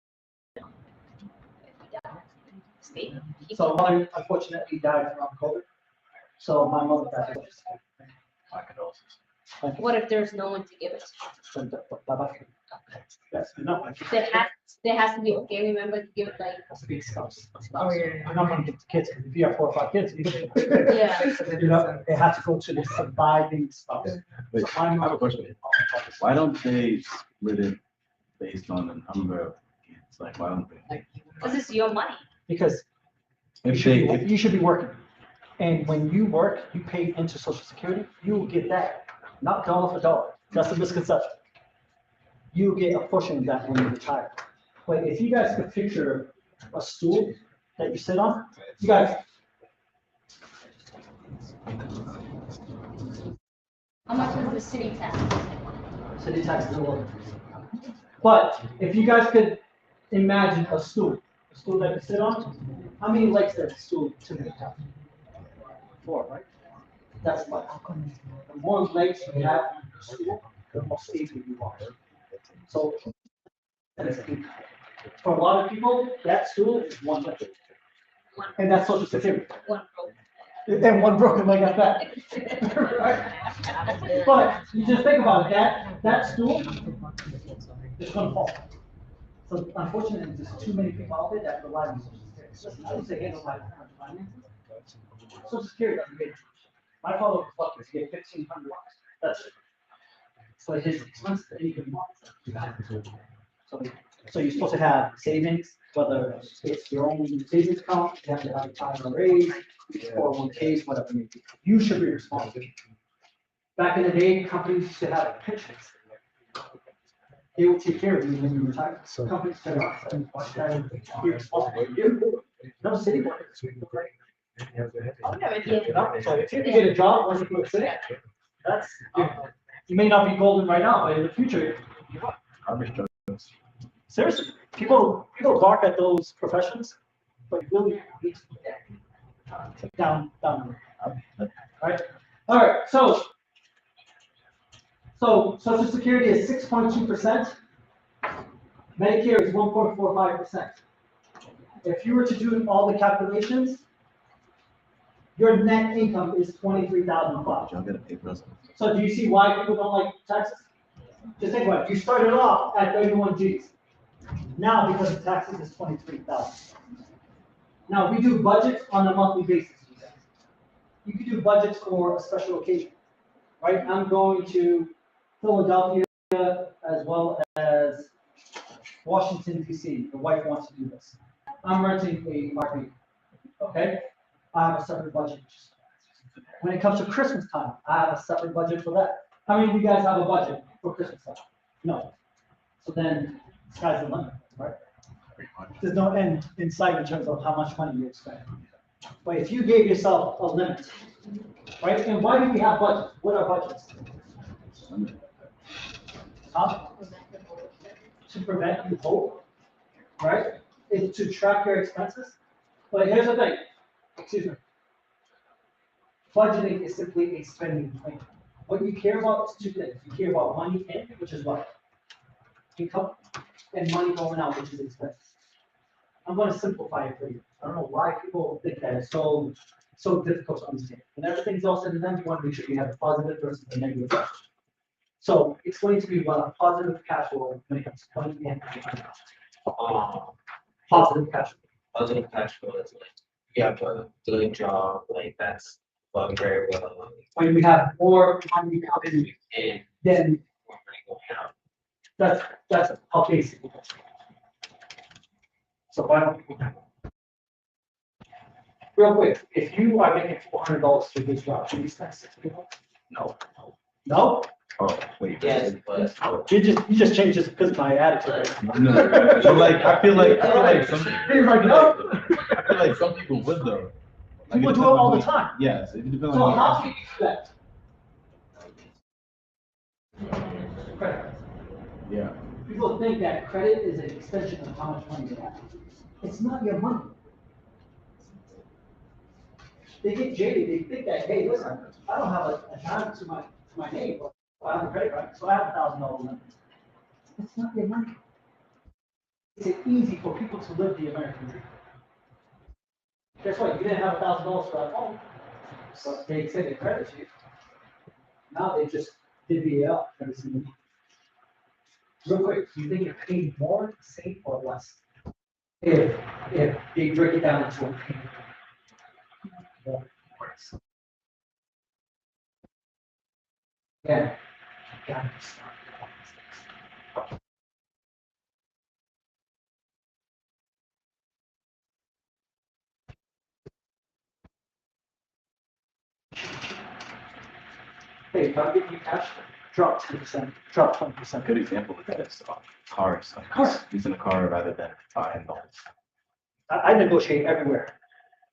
State. So my mother unfortunately died from COVID. So my mother died. What if there's no one to give it to? That's enough. There has to be a family member to give it, like, That's a big spouse. Oh, yeah. I'm not gonna give it to kids, because if you have 4 or 5 kids, Yeah. It has to go to the surviving spouse. Wait, So I have a mother- question. Why don't they split it based on the number of kids? Like, why don't they? because it's your money. Because If they, you should be working. And when you work, you pay into Social Security, you will get that, not dollar for dollar. That's a misconception. You get a portion of that when you retire. But if you guys could picture a stool that you sit on, you guys, How much is the city tax? city tax is a little. But if you guys could imagine a stool that you sit on, how many legs does a stool typically have? 4, right? That's why. The more legs you have on your stool, the more stable you are. So, that is income. For a lot of people, that stool is 1 leg. And that's Social Security. One broke. And 1 broken leg at that. Right? But you just think about it, that stool is gonna fall. So unfortunately, there's too many people out there that rely on Social Security. Listen, I would say handle my finances. Social Security doesn't get. My father was lucky to get $1,500. That's it. So his expenses that he could want. So you're supposed to have savings, whether it's your own savings account, you have to have IRAs, 401ks, whatever. it may be. You should be responsible. Back in the day, companies used to have pensions. They will take care of you when you retire. So companies turn off and watch that and you're responsible. No city workers. So if you can get a job, once you put city, that's, you may not be golden right now, but in the future, seriously, people bark at those professions, but you really need to down. Right? All right, so Social Security is 6.2%. Medicare is 1.45%. If you were to do all the calculations, your net income is $23,005. So do you see why people don't like taxes? Just think about it. You started off at 31 G's. Now, because of taxes, it's 23,000. Now, we do budgets on a monthly basis. You can do budgets for a special occasion, right? I'm going to Philadelphia as well as Washington, D.C. The wife wants to do this. I'm renting a RV, okay? I have a separate budget. When it comes to Christmas time, I have a separate budget for that. How many of you guys have a budget for Christmas time? No. So then, sky's the limit, right? There's no end in sight in terms of how much money you spend. But if you gave yourself a limit, right? And why do we have budgets? What are budgets? Huh? To prevent you hope, right? Is to track your expenses. But here's the thing, excuse me. Budgeting is simply a spending plan. What you care about is two things. You care about money in, which is what? Income, and money going out, which is expenses. I'm going to simplify it for you. I don't know why people think that it's so difficult to understand. When everything's all said and done, you want to make sure you have a positive versus a negative cash flow. So it's going to be what a positive cash flow when it comes to money. Positive cash flow. Positive cash flow is like, you have a good job, like that's going very well. When we have more money coming And then more money going out. that's how basic it is. So why don't people? Real quick, if you are making $400 for this job, should you spend $60? No. No? Oh, wait. Yes, but You just changed this because of my attitude. No, I feel like some, You're like, no. I feel like some people would though. Like, People it do it depends all on the who- time. Yes, it depends So on. how can you do that? Credit. Yeah. People think that credit is an extension of how much money they have. It's not your money. They get jaded, they think that, hey, listen, I don't have a dime to my name, but I have a credit card, so I have $1,000 limit. It's not your money. It's easy for people to live the American dream. Guess what? You didn't have $1,000 for that phone, so they say they credit you. Now they just divvy it up every single month. Real quick, do you think you're paying more, same, or less? If they break it down into a payment. More or less. Yeah. Got it. Hey, if I give you cash, drop 10%, drop 20%. Good example of this, cars. Like Cars. using a car rather than buying those. I negotiate everywhere.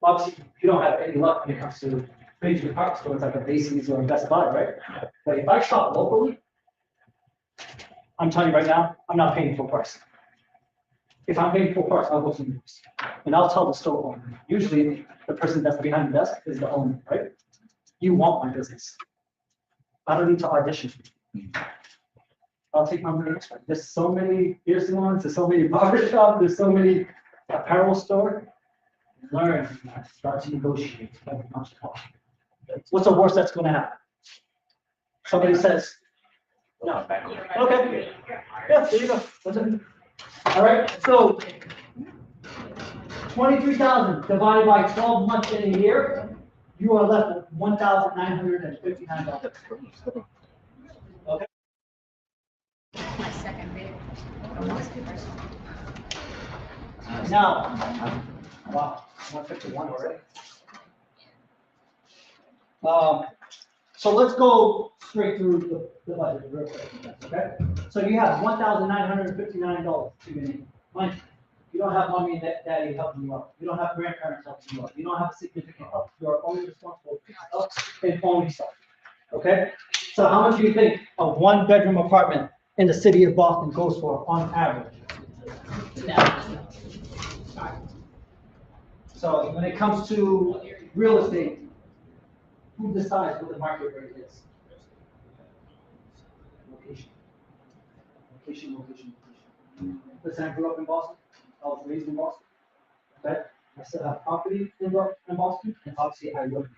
Obviously, you don't have any luck when it comes to major department stores like a Macy's or a Best Buy, right? But if I shop locally, I'm telling you right now, I'm not paying full price. If I'm paying full price, I'll go to the news. And I'll tell the store owner. Usually, the person that's behind the desk is the owner, right? You want my business. I don't need to audition. I'll take my money next one. There's so many hair salons, there's so many barbershops, there's so many apparel store. Learn, start to negotiate. What's the worst that's going to happen? Somebody says, no. Okay. Yeah, there you go. That's it. All right. So 23,000 divided by 12 months in a year, you are left with $1,959. Okay. My second bid. Now, wow, 151 already. So let's go straight through the budget real quick, okay? So you have $1,959 to your name. Mind you don't have mommy and daddy helping you out. You don't have grandparents helping you out. You don't have a significant help. You are only responsible for yourself and only yourself, okay? So how much do you think a one-bedroom apartment in the city of Boston goes for on average? So when it comes to real estate, who decides what the market rate is? Location. Location. Listen, I grew up in Boston. I was raised in Boston. Okay? I still have property in Boston, and obviously I live in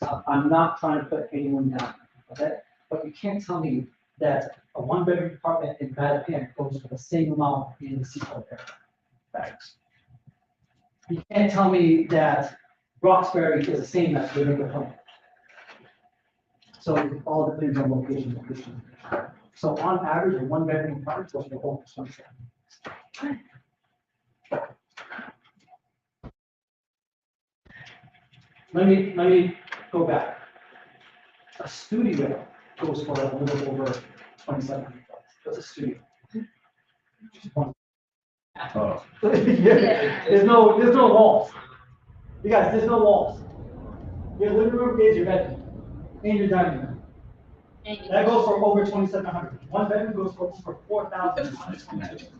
Boston. I'm not trying to put anyone down, okay? But you can't tell me that a one-bedroom apartment in Mattapan goes for the same amount in the Seaport area. Facts. You can't tell me that Roxbury is the same as Livingston Home. So it all depends on location. So on average, a one-bedroom apartment goes for the whole construction. Let me go back. A studio goes for a little over $2,700. What's a studio? Just one. Oh. Yeah, there's no walls. You guys, there's no walls. Your living room is your bedroom and your dining room. That goes for over $2,700. One bedroom goes for $4,122.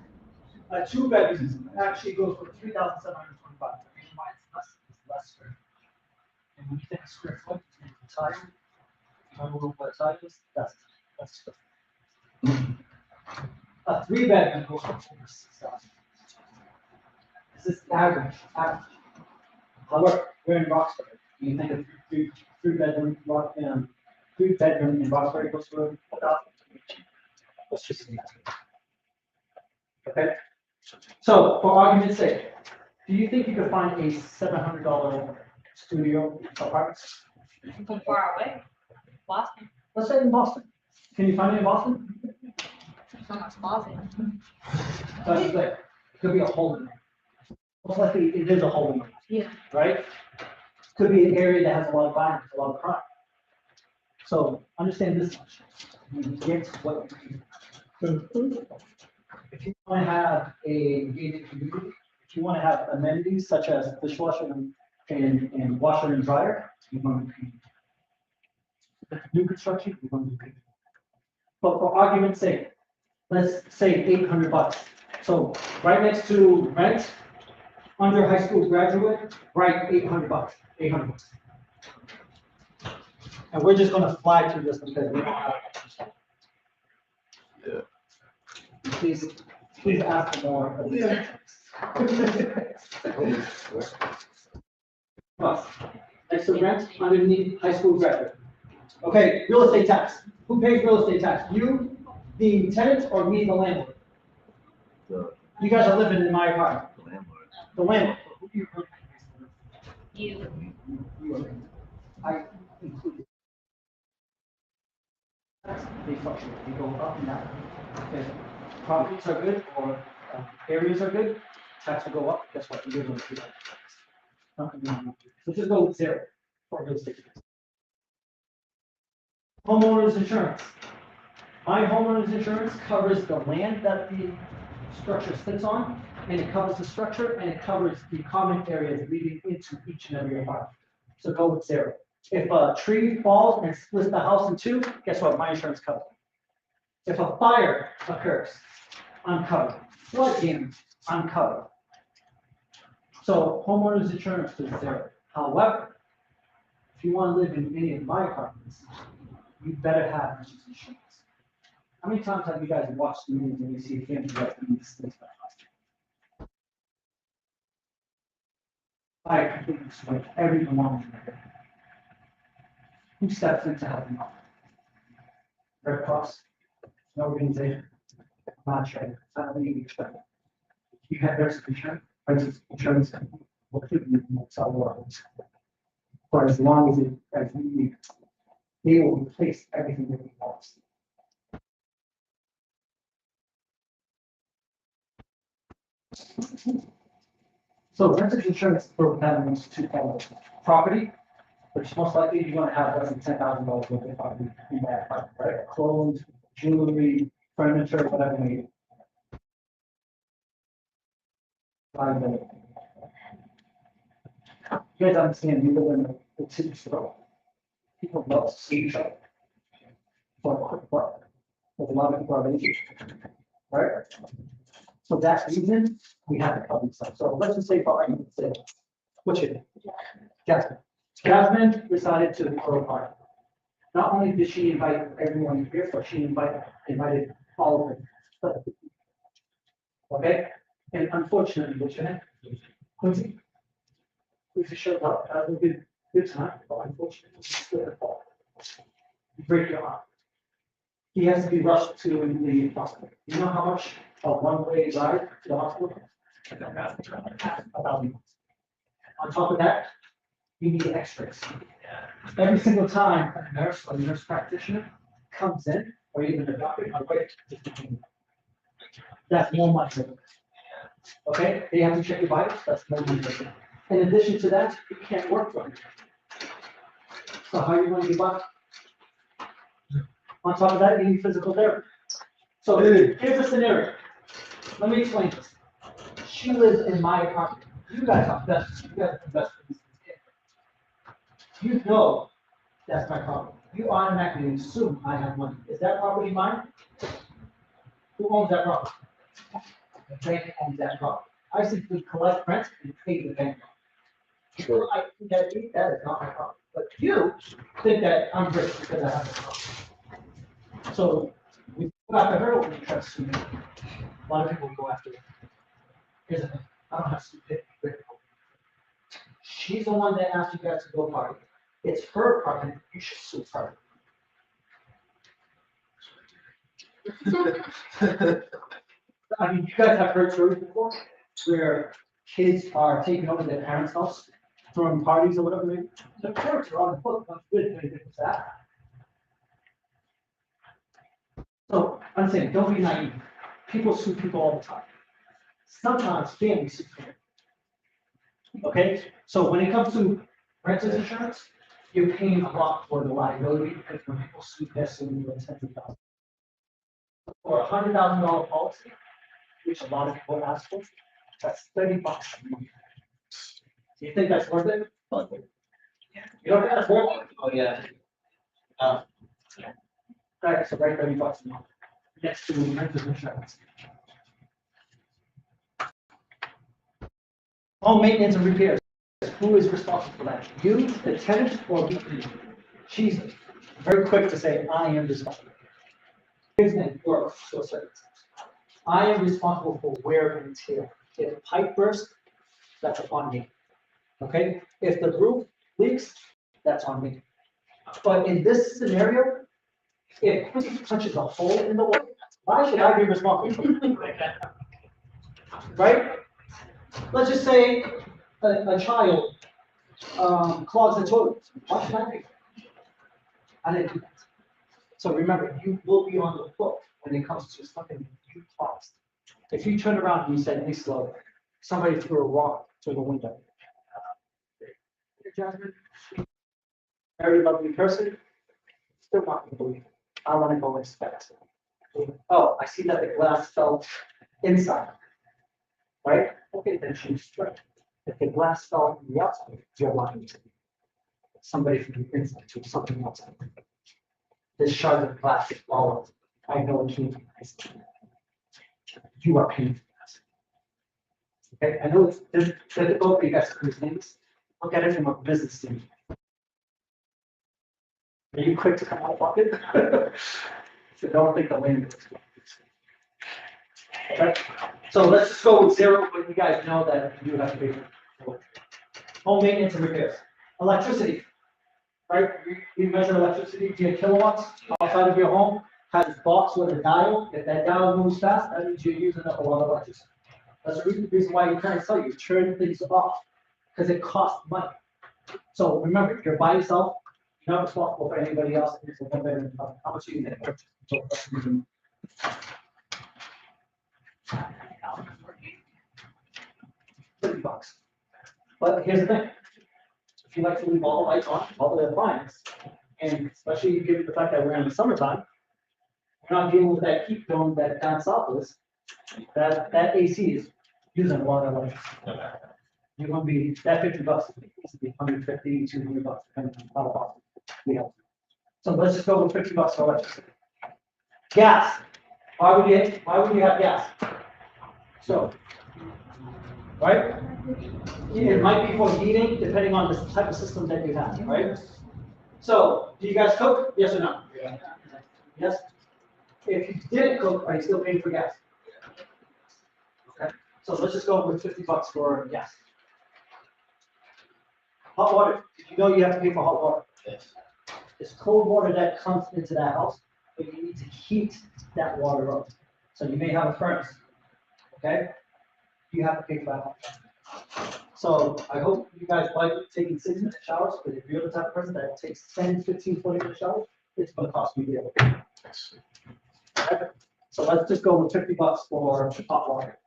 Two bedrooms actually goes for $3,725. The reason why it's less square. And when you think of square foot, you think of tile. I don't know what a tile is. That's a three-bedroom goes for over $6,000. This is average. However, we're in Roxbury. When you think of three-bedroom in Roxbury goes for $1,000. Let's just see. Okay. So, for argument's sake, do you think you could find a $700 studio apartment? From far away, Boston, Let's say in Boston. Can you find it in Boston? so much Boston. That's like, it could be a hole in there. Most likely, it is a hole in there. Yeah. Right? Could be an area that has a lot of violence, a lot of crime. So understand this much. You get what you need. If you want to have a gated community, if you want to have amenities such as dishwasher and washer and dryer, you're going to do new construction, you're going to do. But for argument's sake, let's say $800. So right next to rent, under high school graduate, right, $800, $800. And we're just gonna fly through this because we don't have. Yeah. Please ask for more. Of these. Plus, next to rent, underneath high school graduate. Okay, real estate tax. Who pays real estate tax? You, the tenant, or me, the landlord? You guys are living in my apartment. The landlord. Who do you really pay? You. I included. They fluctuate, they go up and down. If properties are good or areas are good, tax will go up, guess what? You're going to see that. So just go with zero for real estate. Homeowners insurance. My homeowners insurance covers the land that the structure sits on, and it covers the structure, and it covers the common areas leading into each and every apartment. So go with zero. If a tree falls and splits the house in two, guess what? My insurance covers. If a fire occurs, I'm covered. Flood damage, I'm covered. So homeowners insurance is zero. However, if you want to live in any of my apartments, you better have renters insurance. How many times have you guys watched the news and you see families that need this thing? I completely swear, everyone wants to. Who steps in to help them out? Red Cross, no organization, not sure, I don't think you expect. You have their insurance, will keep you from sell worlds. For as long as you need, they will replace everything that you lost. So renter's insurance broke down into two elements: property which most likely you're gonna have less than $10,000 worth of property in that apartment, right? Clothes, jewelry, furniture, whatever you need. Liability. You guys understand, you live in the city store. People love to see each other. For a quick buck. There's a lot of people are lazy, right? So that's the reason we have to cover stuff. So let's just say, for argument's sake, what's your name? Jasmine. Jasmine decided to throw a party. Not only did she invite everyone here, but she invited all of them. Okay? And unfortunately, what's your name? Quincy. Quincy showed up, had a good time, but unfortunately, he split a fall. You break your arm. He has to be rushed to the hospital. You know how much a one-way ride to the hospital? $1,000. On top of that, you need extras. Every single time a nurse or nurse practitioner comes in, or even a doctor, that's more money. Okay, they have to check your vitals, that's more money. In addition to that, you can't work for it. So how are you going to get by? On top of that, you need physical therapy. So here's a scenario. Let me explain this. She lives in my apartment. You guys are best. You guys are best. You know that's my property. You automatically assume I have money. Is that property mine? Who owns that property? The bank owns that property. I simply collect rent and pay the bank. Sure. I think that is not my property. But you think that I'm rich because I have the property. So we go after her when we try to sue me. A lot of people go after her. Here's the thing, I don't have stupid. She's the one that asked you guys to go party. It's her apartment, you should sue her. I mean, you guys have heard stories before where kids are taking over their parents' house, throwing parties or whatever. The parents are on the hook, what's good, what's that? So I'm saying, don't be naive. People sue people all the time. Sometimes families sue families. Okay, so when it comes to renter's insurance, you're paying a lot for the liability because when people sue, they're suing you $10,000. For $100,000 policy, which a lot of people ask for, that's $30 a month. Do you think that's worth it? You don't have to work. Oh, yeah. All right, so right, $30 a month. Next to renter's insurance. Home maintenance and repairs. Who is responsible for that? You, the tenant, or me? She's very quick to say, I am responsible. Here's the work to a certain extent. I am responsible for wear and tear. If a pipe bursts, that's upon me. Okay? If the roof leaks, that's on me. But in this scenario, if Quincy punches a hole in the wall, why should I be responsible? Right? Let's just say a child clogs the toilet. Why should I be? I didn't do that. So remember, you will be on the hook when it comes to something you caused. If you turn around and you said, "Hey, slow," somebody threw a rock through the window. Hey, Jasmine, very lovely person, still not gonna believe it. I want to go inspect. Oh, I see that the glass fell inside. Right? Okay, then she's straight. If the glass fell from the outside, you're lying to me. Somebody from the inside to something outside. This shard of glass is all I know it came from this. You are paying for that. Okay, I know it's difficult for you guys to understand this. Look at it from a business standpoint. Are you quick to come out of pocket? So don't think the wind is. Okay, so let's just go with zero, but you guys know that you have to pay for it. Home maintenance and repairs. Electricity. Right, you measure electricity via kilowatts outside of your home, has a box with a dial. If that dial moves fast, that means you're using up a lot of electricity. That's the reason why your parents tell you, turn things off, because it costs money. So remember, if you're by yourself, you're not responsible for anybody else. How much do you think? $30. But here's the thing. if you like to leave all the lights on, all the appliances, and especially given the fact that we're in the summertime, we're not dealing with that heat dome that down south is, that AC is using a lot of electricity. You're gonna be, that $50 is be $150, $200, depending on how often we have. So let's just go with $50 for electricity. Gas, why would you have gas? So, right? It might be for heating, depending on the type of system that you have, right? So, do you guys cook? Yes or no? Yeah. Yes? If you didn't cook, are you still paying for gas? Okay, so let's just go with $50 for gas. Hot water, did you know you have to pay for hot water? Yes. It's cold water that comes into that house, but you need to heat that water up. So you may have a furnace, okay? You have to pay for that. So I hope you guys like taking 6-minute showers, but if you're the type of person that takes 10, 15, 20-minute showers, it's gonna cost you dearly. Okay? So let's just go with $50 for hot water.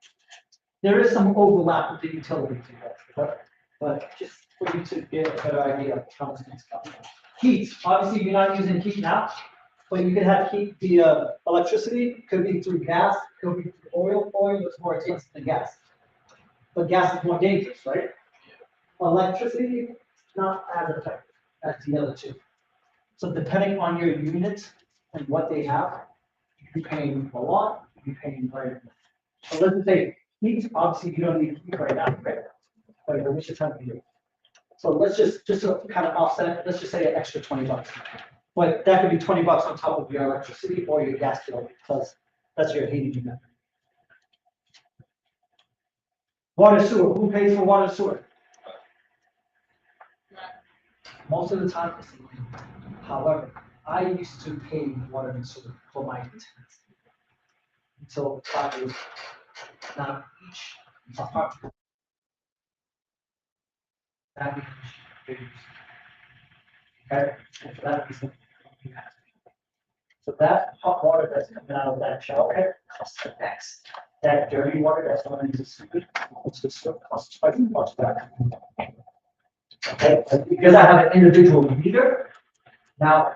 There is some overlap with the utilities, you guys, but just for you to get a better idea of how much things cost. Heat, obviously you're not using heat now, but you can have heat via electricity, could be through gas, could be through oil. Oil is more expensive than gas. But gas is more dangerous, right? Electricity, not as effective as the other two. So depending on your unit and what they have, you're paying a lot, you're paying very little. So let's just say, heat, obviously you don't need heat right now, right? But I wish it's time for you. So let's just to kind of offset, let's just say an extra $20. But that could be $20 on top of your electricity or your gas bill, because that's your heating unit. Water sewer, who pays for water sewer? Most of the time, it's the landlord. However, I used to pay water and sewer for my tenants until 5 years ago. Now, each apartment. That becomes big. Okay, and for that reason, you have to pay. So that hot water that's coming out of that shower head costs X. That dirty water that's going into the sewer, which is still costs twice as much back. Okay, because I have an individual meter, now,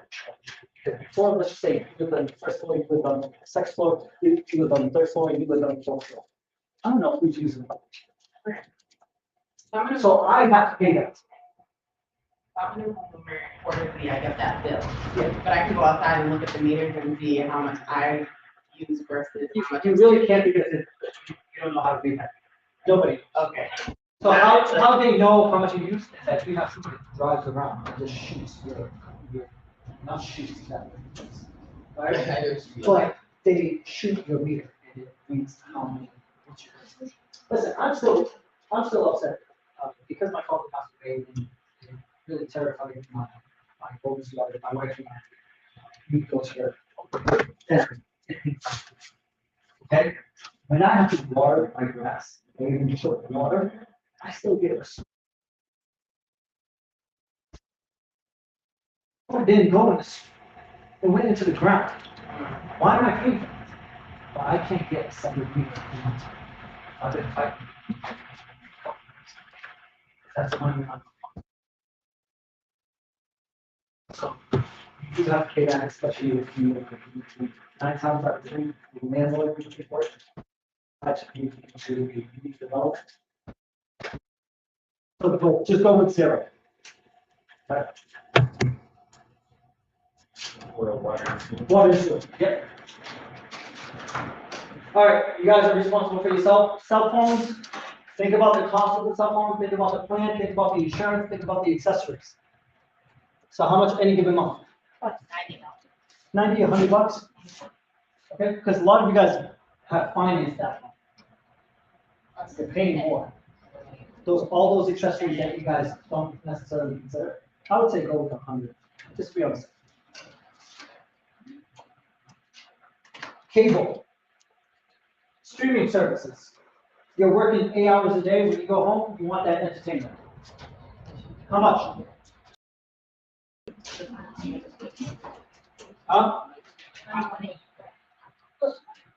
before, let's just say, you live on the first floor, you live on the second floor, you live on the third floor, you live on the fourth floor. I don't know who's using it. So I have to pay that. I'm gonna quarterly, I get that bill, Yeah. but I can go outside and look at the meters and see how much I use versus You how much. you really can't because you don't know how to do that. Nobody. Okay. So how they know how much you use is that you have somebody who drives around and just shoots your not shoots that. Right? But they shoot your meter and it reads how many. Listen, I'm still upset because my father passed away and really terrified my oldest daughter, my wife and I. We go here. Okay, when I have to water my grass, or even short water, I still get it. It didn't go in this. It went into the ground. Why am I paying for it? But I can't get a separate meter. I've been fighting. That's the money I'm. So you do have to pay that, especially if you 9 times out of 10, the landlord will pay for it. That's you to be developed. So but just go with 0. Right. Water and sewer, yep. All right, you guys are responsible for your cell phones. Think about the cost of the cell phone, think about the plan, think about the insurance, think about the accessories. So how much any given month? 90, $100? Okay, because a lot of you guys have financed that one. You're paying more. All those accessories that you guys don't necessarily consider, I would say go with 100, just to be honest. Cable. Streaming services. You're working 8 hours a day. When you go home, you want that entertainment. How much?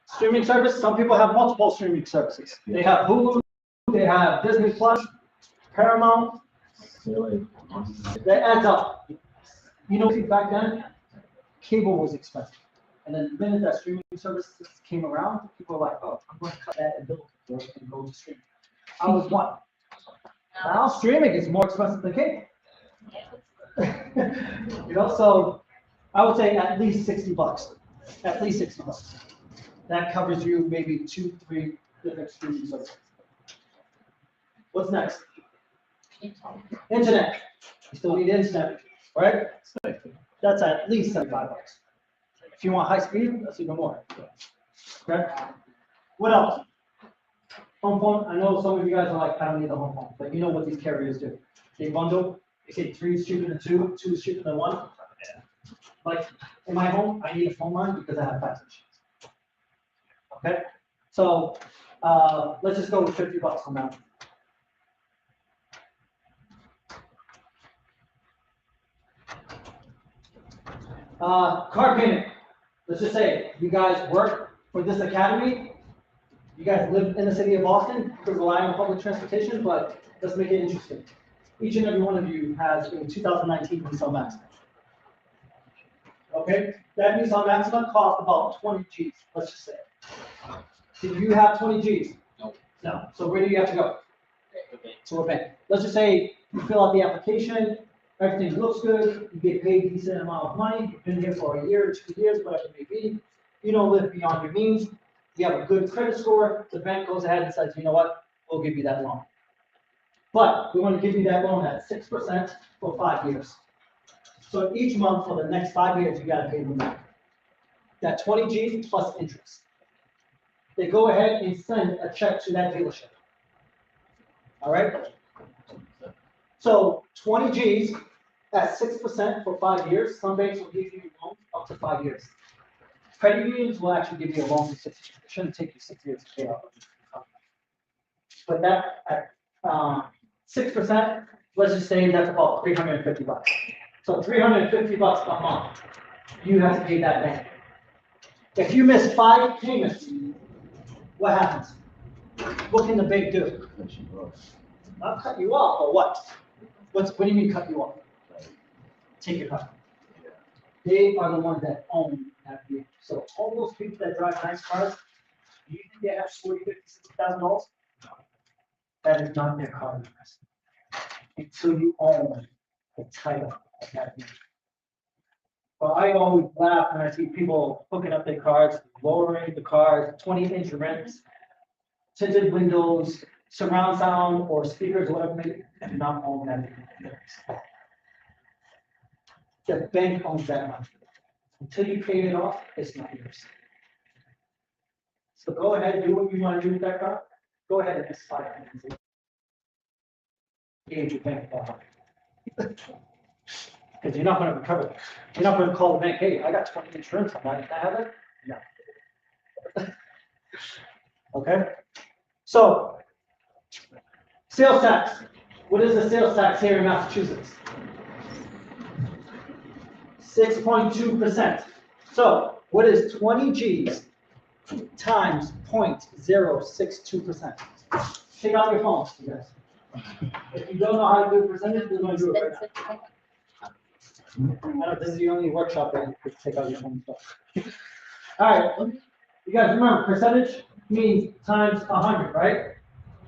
Streaming service. Some people have multiple streaming services. They have Hulu, they have Disney Plus, Paramount, That adds up. You know, back then, cable was expensive. And then the minute that streaming services came around, people were like, oh, I'm going to cut that and go to streaming. I was one. Now streaming is more expensive than cable. You know, so I would say at least $60. At least $60. That covers you maybe 2-3 different streaming services. What's next? Internet. You still need internet, right? That's at least $75. If you want high speed, that's even more. Okay. What else? Home phone. I know some of you guys are like, I don't need a home phone, but you know what these carriers do. They bundle. They say 3 is cheaper than 2, 2 is cheaper than 1. Like in my home, I need a phone line because I have fax machines. Okay. So let's just go with $50 on that. Car payment. Let's just say you guys work for this academy. You guys live in the city of Boston. You could rely on public transportation, but let's make it interesting. Each and every one of you has a 2019 Nissan Maxima. Okay, that Nissan Maxima costs about 20 G's. Let's just say. Do you have 20 G's? No. No. So where do you have to go? To a bank. Let's just say you fill out the application. Everything looks good, you get paid a decent amount of money, you've been here for a year or 2 years, whatever it may be. You don't live beyond your means, you have a good credit score, the bank goes ahead and says, you know what, we'll give you that loan. But we want to give you that loan at 6% for 5 years. So each month for the next 5 years, you gotta pay them back. That 20 G's plus interest. They go ahead and send a check to that dealership. All right? So 20 G's at 6% for 5 years. Some banks will give you loans up to 5 years. Credit unions will actually give you a loan for 6 years. It shouldn't take you 6 years to pay off. But that at 6%, let's just say that's about $350. So $350 a month, you have to pay that bank. If you miss 5 payments, what happens? What can the bank do? I'll cut you off, or what? What do you mean cut you off? Take your car. They are the ones that own that vehicle. So all those people that drive nice cars, do you think they have $40,000, $50,000, $60,000? That is not their car. Until you own the title of that vehicle. But I always laugh when I see people hooking up their cars, lowering the cars, 20-inch rims, tinted windows, surround sound, or speakers, or whatever, they do not own that vehicle. The bank owns that money. Until you pay it off, it's not yours. So go ahead and do what you want to do with that car. Go ahead and miss 5 minutes. Engage your bank. Because you're not going to recover it. You're not going to call the bank, hey, I got 20 insurance on that. Can I have it? No. Okay. So, sales tax. What is the sales tax here in Massachusetts? 6.2%. So, what is 20 G's times 0.062%? Take out your phones, you guys. If you don't know how to do a percentage, we're going to do it right now. I know this is the only workshop that you could take out your phone stuff. All right, you guys remember, percentage means times 100, right?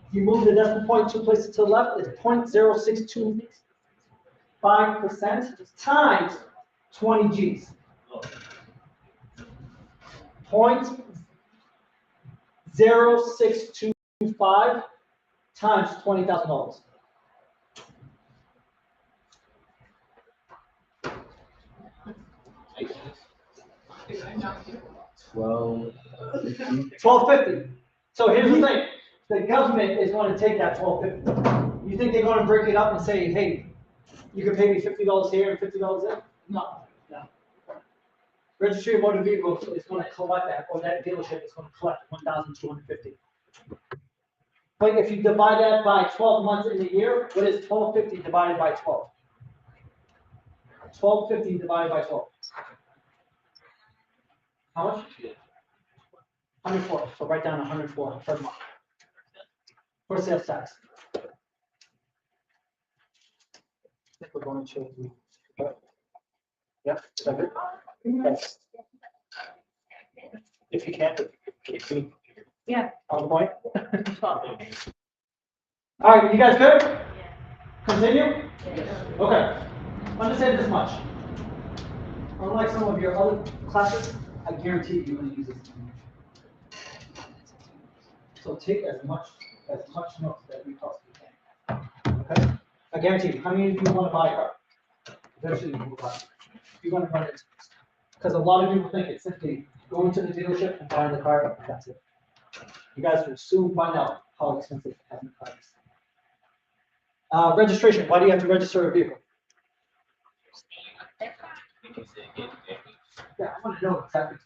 If you move the decimal point 2 places to the left, it's 0.0625% times 20 G's. 0.0625 times $20,000. $12.50. So here's the thing: the government is going to take that $12.50. You think they're going to break it up and say, "Hey, you can pay me $50 here and $50 there"? No, no. Registry of Motor Vehicles is going to collect that, or that dealership is going to collect $1,250. But if you divide that by 12 months in a year, what is $12.50 divided by 12? $12.50 divided by 12. How much? 104. So write down 104 per month for sales tax. think we're going to. Yeah, is that good? Yes. If you can't, keep me. Yeah. On the point. All right, you guys good? Continue? Okay. Understand this much. Unlike some of your other classes, I guarantee you're going to use this. So take as much notes that you possibly can. Okay? I guarantee you, how many of you want to buy a car? Eventually you will buy it. You're going to run it. Because a lot of people think it's simply going to the dealership and buying the car, and that's it. You guys will soon find out how expensive having a car is. Registration. Why do you have to register a vehicle? Yeah, I want to know exactly.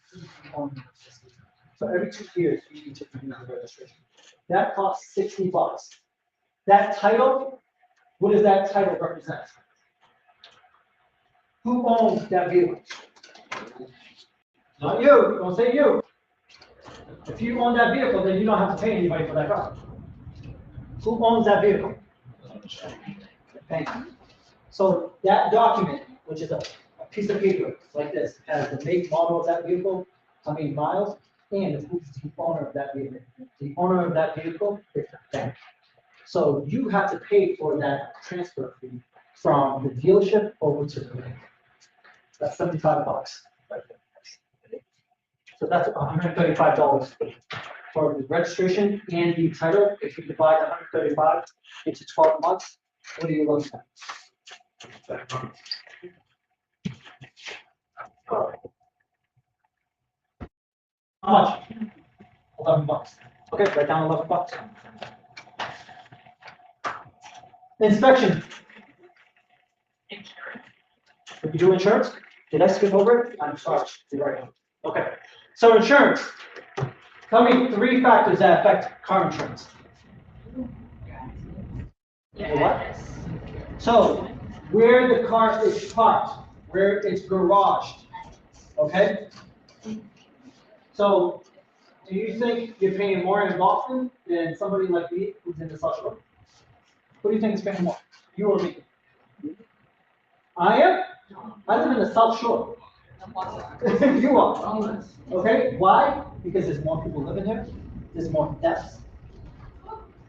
So every 2 years, you need to renew the registration. That costs $60. That title, what does that title represent? Who owns that vehicle? Not you, don't say you. If you own that vehicle, then you don't have to pay anybody for that car. Who owns that vehicle? Thank you. So that document, which is a piece of paper like this, has the make, model of that vehicle, how many miles, and who's the owner of that vehicle. The owner of that vehicle is the bank. So you have to pay for that transfer fee from the dealership over to the bank. That's $75 right there. So that's $135 for the registration and the title. If you divide 135 into 12 months, what are you looking at? How much? $11. Okay, write down $11. Inspection. Did you do insurance? Did I skip over it? I'm sorry. You're right. Okay. So insurance. Tell me 3 factors that affect car insurance. What? So where the car is parked, where it's garaged. Okay? So do you think you're paying more in Boston than somebody like me who's in the South Shore? Who do you think is paying more? You or me? I am? I live in the South Shore. You are. Okay, why? Because there's more people living here, there's more deaths,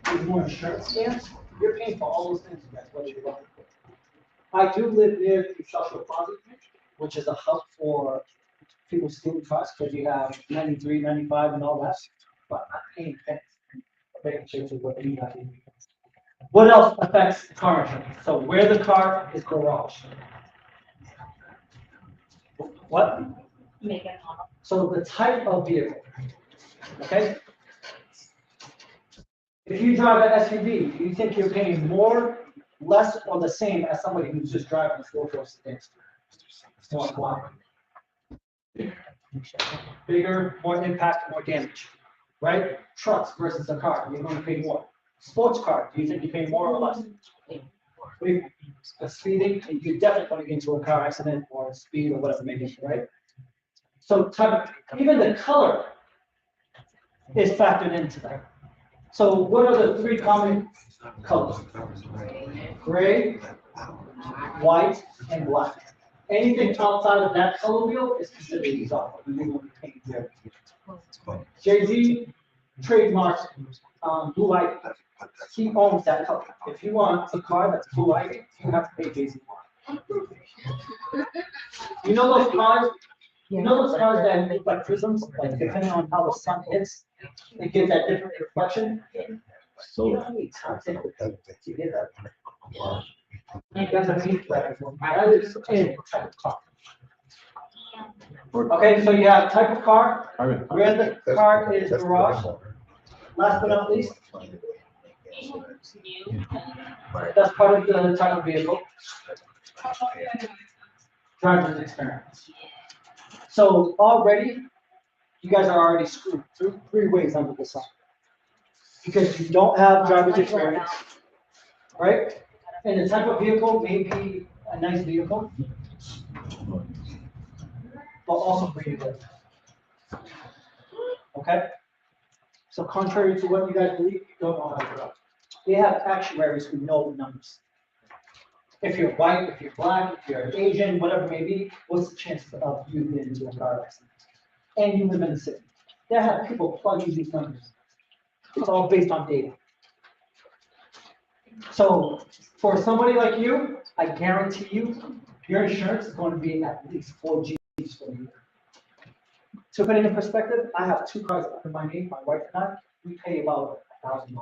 there's more insurance scams. You're paying for all those things, guys, what you're looking for. I do live near the South Shore Plaza, which is a hub for people stealing cars, because you have 93, 95 and all that, but I'm not paying pennies. Okay, so what you got. What else affects car insurance? So where the car is garaged. What? Make it model. So the type of vehicle, okay? If you drive an SUV, do you think you're paying more, less, or the same as somebody who's just driving a 4-door sedan? More quiet. Bigger, more impact, more damage, right? Trucks versus a car, you're going to pay more. Sports car, do you think you pay more or less? Speeding, you're definitely going to get into a car accident or speed or whatever maybe, right? So type of, even the color is factored into that. So what are the 3 common colors? Gray, white, and black. Anything outside of that color wheel is considered exotic. Jay-Z trademarks blue light. He owns that color. If you want a car that's blue light, you have to pay Jay-Z for it. You know those cars? You know those cars that look like prisms, like depending on how the sun hits, they give that different reflection. So you know how many times they you get that? That's a neat that is in type of car. Okay, so you have type of car, where the car is garage. Last but not least, that's part of the type of vehicle. Driver's experience. So already, you guys are already screwed 3 ways under the sun. Because you don't have driver's experience, right? And the type of vehicle may be a nice vehicle, but also pretty good. Okay? So contrary to what you guys believe, you don't know how to drive. They have actuaries who know the numbers. If you're white, if you're black, if you're Asian, whatever it may be, what's the chances of you getting into a car accident? And you live in the city. They have people plugging these numbers. It's all based on data. So for somebody like you, I guarantee you, your insurance is going to be at least 4 G's for you. To put it in perspective, I have 2 cars under my name, my wife and I, we pay about $1,000.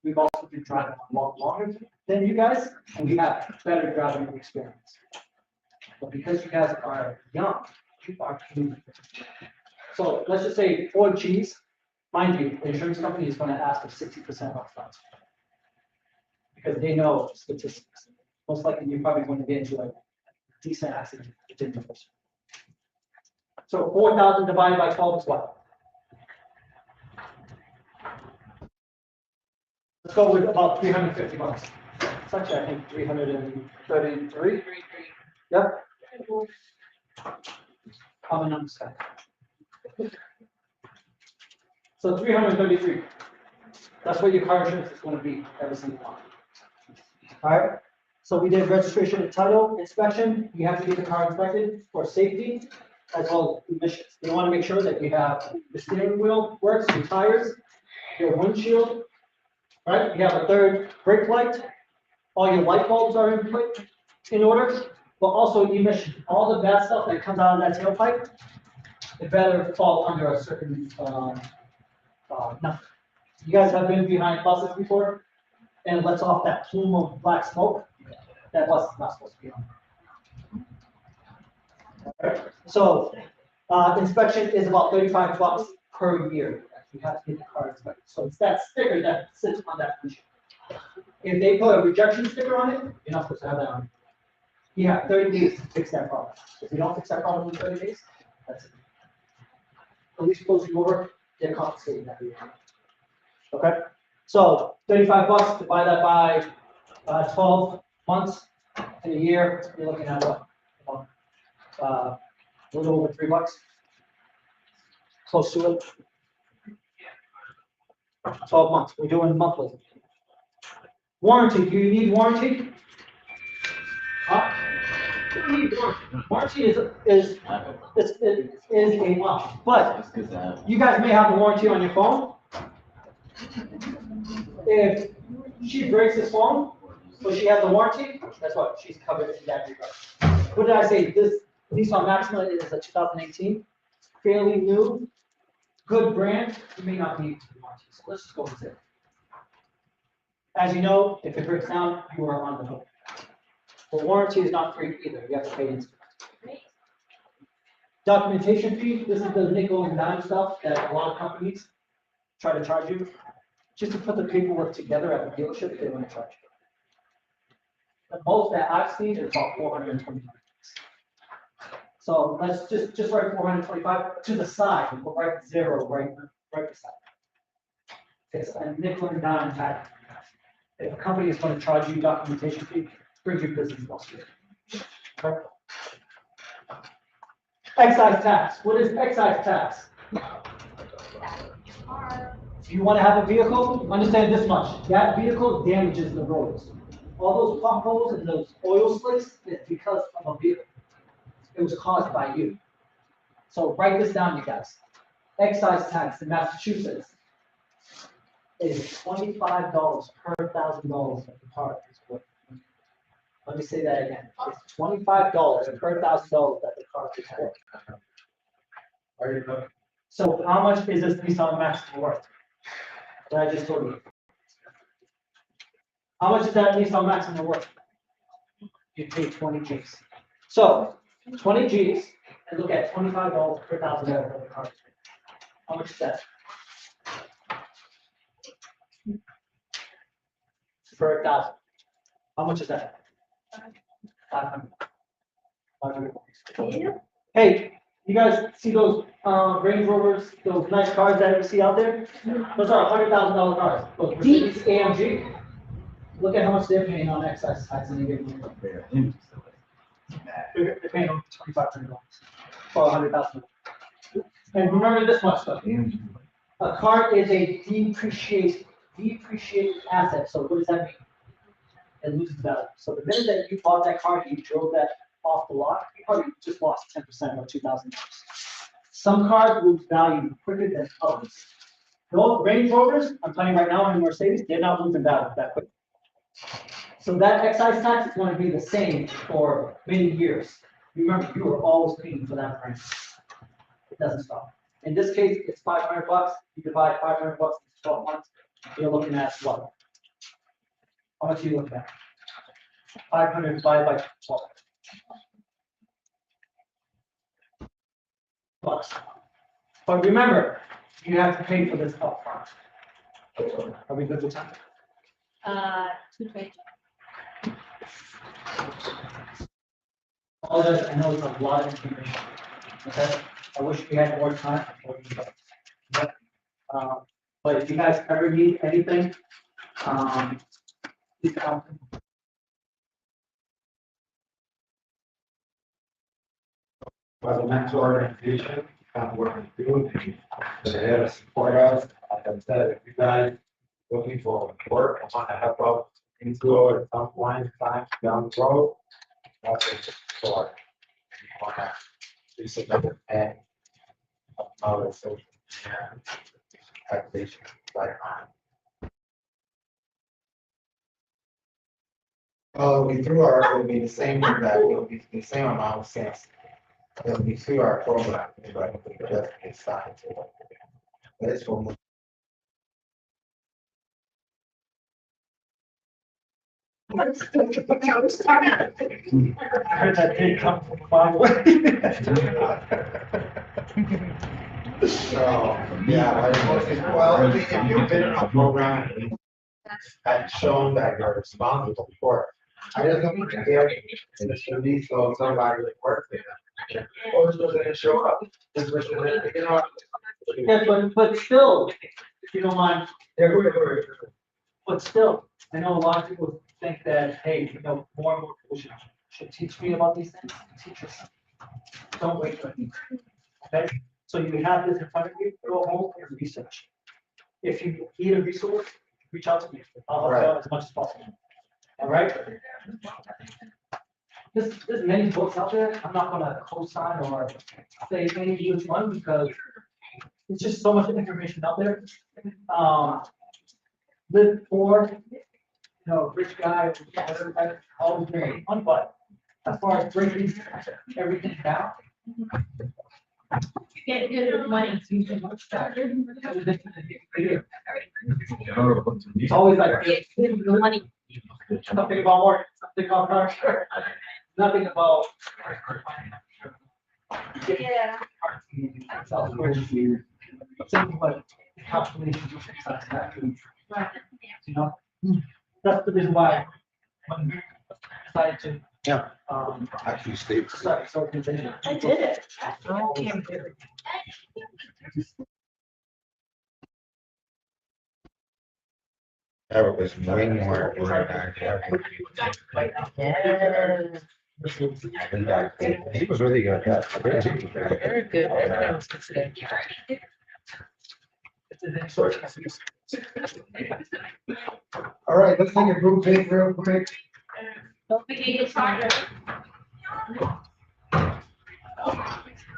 We've also been driving a lot longer than you guys, and we have better driving experience. But because you guys are young, you are paying. So let's just say 4 G's, mind you, the insurance company is going to ask for 60% upfront. Because they know statistics. Most likely you're probably going to get into a decent accident within the first. So 4,000 divided by 12 is what? Let's go with about $350. It's actually, I think, 333. Yep. Common numbers. So 333. That's what your car insurance is going to be every single month. All right. So we did registration and title inspection. You have to get the car inspected for safety as well as emissions. They want to make sure that you have the steering wheel works, your tires, your windshield, right? You have a third brake light. All your light bulbs are in order, but also emissions. All the bad stuff that comes out of that tailpipe, it better fall under a certain number. You guys have been behind buses before, and it lets off that plume of black smoke. That bus is not supposed to be on. Alright, so inspection is about $35 per year. You have to get the car inspected. So it's that sticker that sits on that windshield. If they put a rejection sticker on it, you're not supposed to have that on. You have 30 days to fix that problem. If you don't fix that problem in 30 days, that's it. Police pulls you over, they're compensating that. Okay, so $35, divide that by 12 months in a year, you're looking at what? A little over $3, close to it. 12 months. We're doing monthly. Warranty. Do you need warranty? Huh? You need warranty. Warranty is a must. But you guys may have a warranty on your phone. If she breaks his phone, but she has a warranty, that's what she's covered in that regard. What did I say? This Nissan Maxima is a 2018, fairly new, good brand. You may not need warranty, so let's just go with it. As you know, if it breaks down, you are on the hook. The warranty is not free either. You have to pay into it. Documentation fee. This is the nickel and dime stuff that a lot of companies try to charge you. Just to put the paperwork together at the dealership, they want to charge you. The most that I've seen is about $425. So let's just write 425 to the side. We'll write 0 right beside. It's a nickel and dime tax. If a company is going to charge you documentation fee, bring your business loss. Okay. Excise tax. What is excise tax? If you want to have a vehicle, understand this much. That vehicle damages the roads. All those potholes and those oil slicks is because of a vehicle. It was caused by you. So write this down, you guys. Excise tax in Massachusetts is $25 per $1,000 that the car is worth. Let me say that again. It's $25 per $1,000 that the car is worth. So how much is this Nissan Maxima worth? That I just told you. How much is that Nissan Maxima worth? You pay 20 G's. So 20 G's, and look at $25 per $1,000 for the car. How much is that? For 1,000. How much is that? 500. 500. Hey, you guys see those Range Rovers, those nice cars that you see out there? Those are $100,000 cars. Those Mercedes AMG. Look at how much they're paying on excise tax in a given year. They're paying over $2,500 for $100,000. And remember this much stuff. A car is a depreciated asset. So what does that mean? it loses value. So the minute that you bought that car, you drove that off the lot, you probably just lost 10% or $2,000. Some cars lose value quicker than others. Those Range Rovers, I'm telling you right now, in Mercedes, they're not losing value that quick. So that excise tax is going to be the same for many years. Remember, you are always paying for that brand. It doesn't stop. In this case, it's $500. You divide $500 into 12 months. You're looking at what? How much are you looking at? 500 divided by 12. Bucks. But remember, you have to pay for this upfront. Are we good with time? 220. All this, I know it's a lot of information. Okay, I wish we had more time. But if you guys ever need anything, please come. As a mentor organization, what we do, they're here to support us. Like I said, if you guys looking for work and want to help out into it at some point in time down the road, that's what it's for. If you want to do something and how it's social media, taxation, like we threw our, it'll be the same thing that will be the same amount of cents. It'll be through our program, but we just get signed to it. But it's for. I heard that did come from far away. So, yeah, well, if you've been in a program and shown that you're responsible for it, I just don't think it should be so somebody that works there. Or just doesn't show up. Just you know. Yeah, but still, if you don't mind, but still, I know a lot of people think that, hey, you know, more and more people should teach me about these things. Teach us. Don't wait for me. Okay? So you have this in front of you, go home and research. If you need a resource, reach out to me. I'll help you out as much as possible. All right? There's many books out there. I'm not gonna co-sign or say any which one because it's just so much information out there. Live poor, you know, rich guy, always very fun, but as far as breaking everything down. You get good with money. It's always like, Good with money. something about work, something about culture, nothing about. Yeah. Something like calculations. You know, that's the reason why when we decided to. Yeah. Actually stayed. Start this organization. I did it. I can't do it. That was way more work he was really good. Yeah. Very good. Everything was considered. All right, let's take a group pic real quick. Don't forget your charger.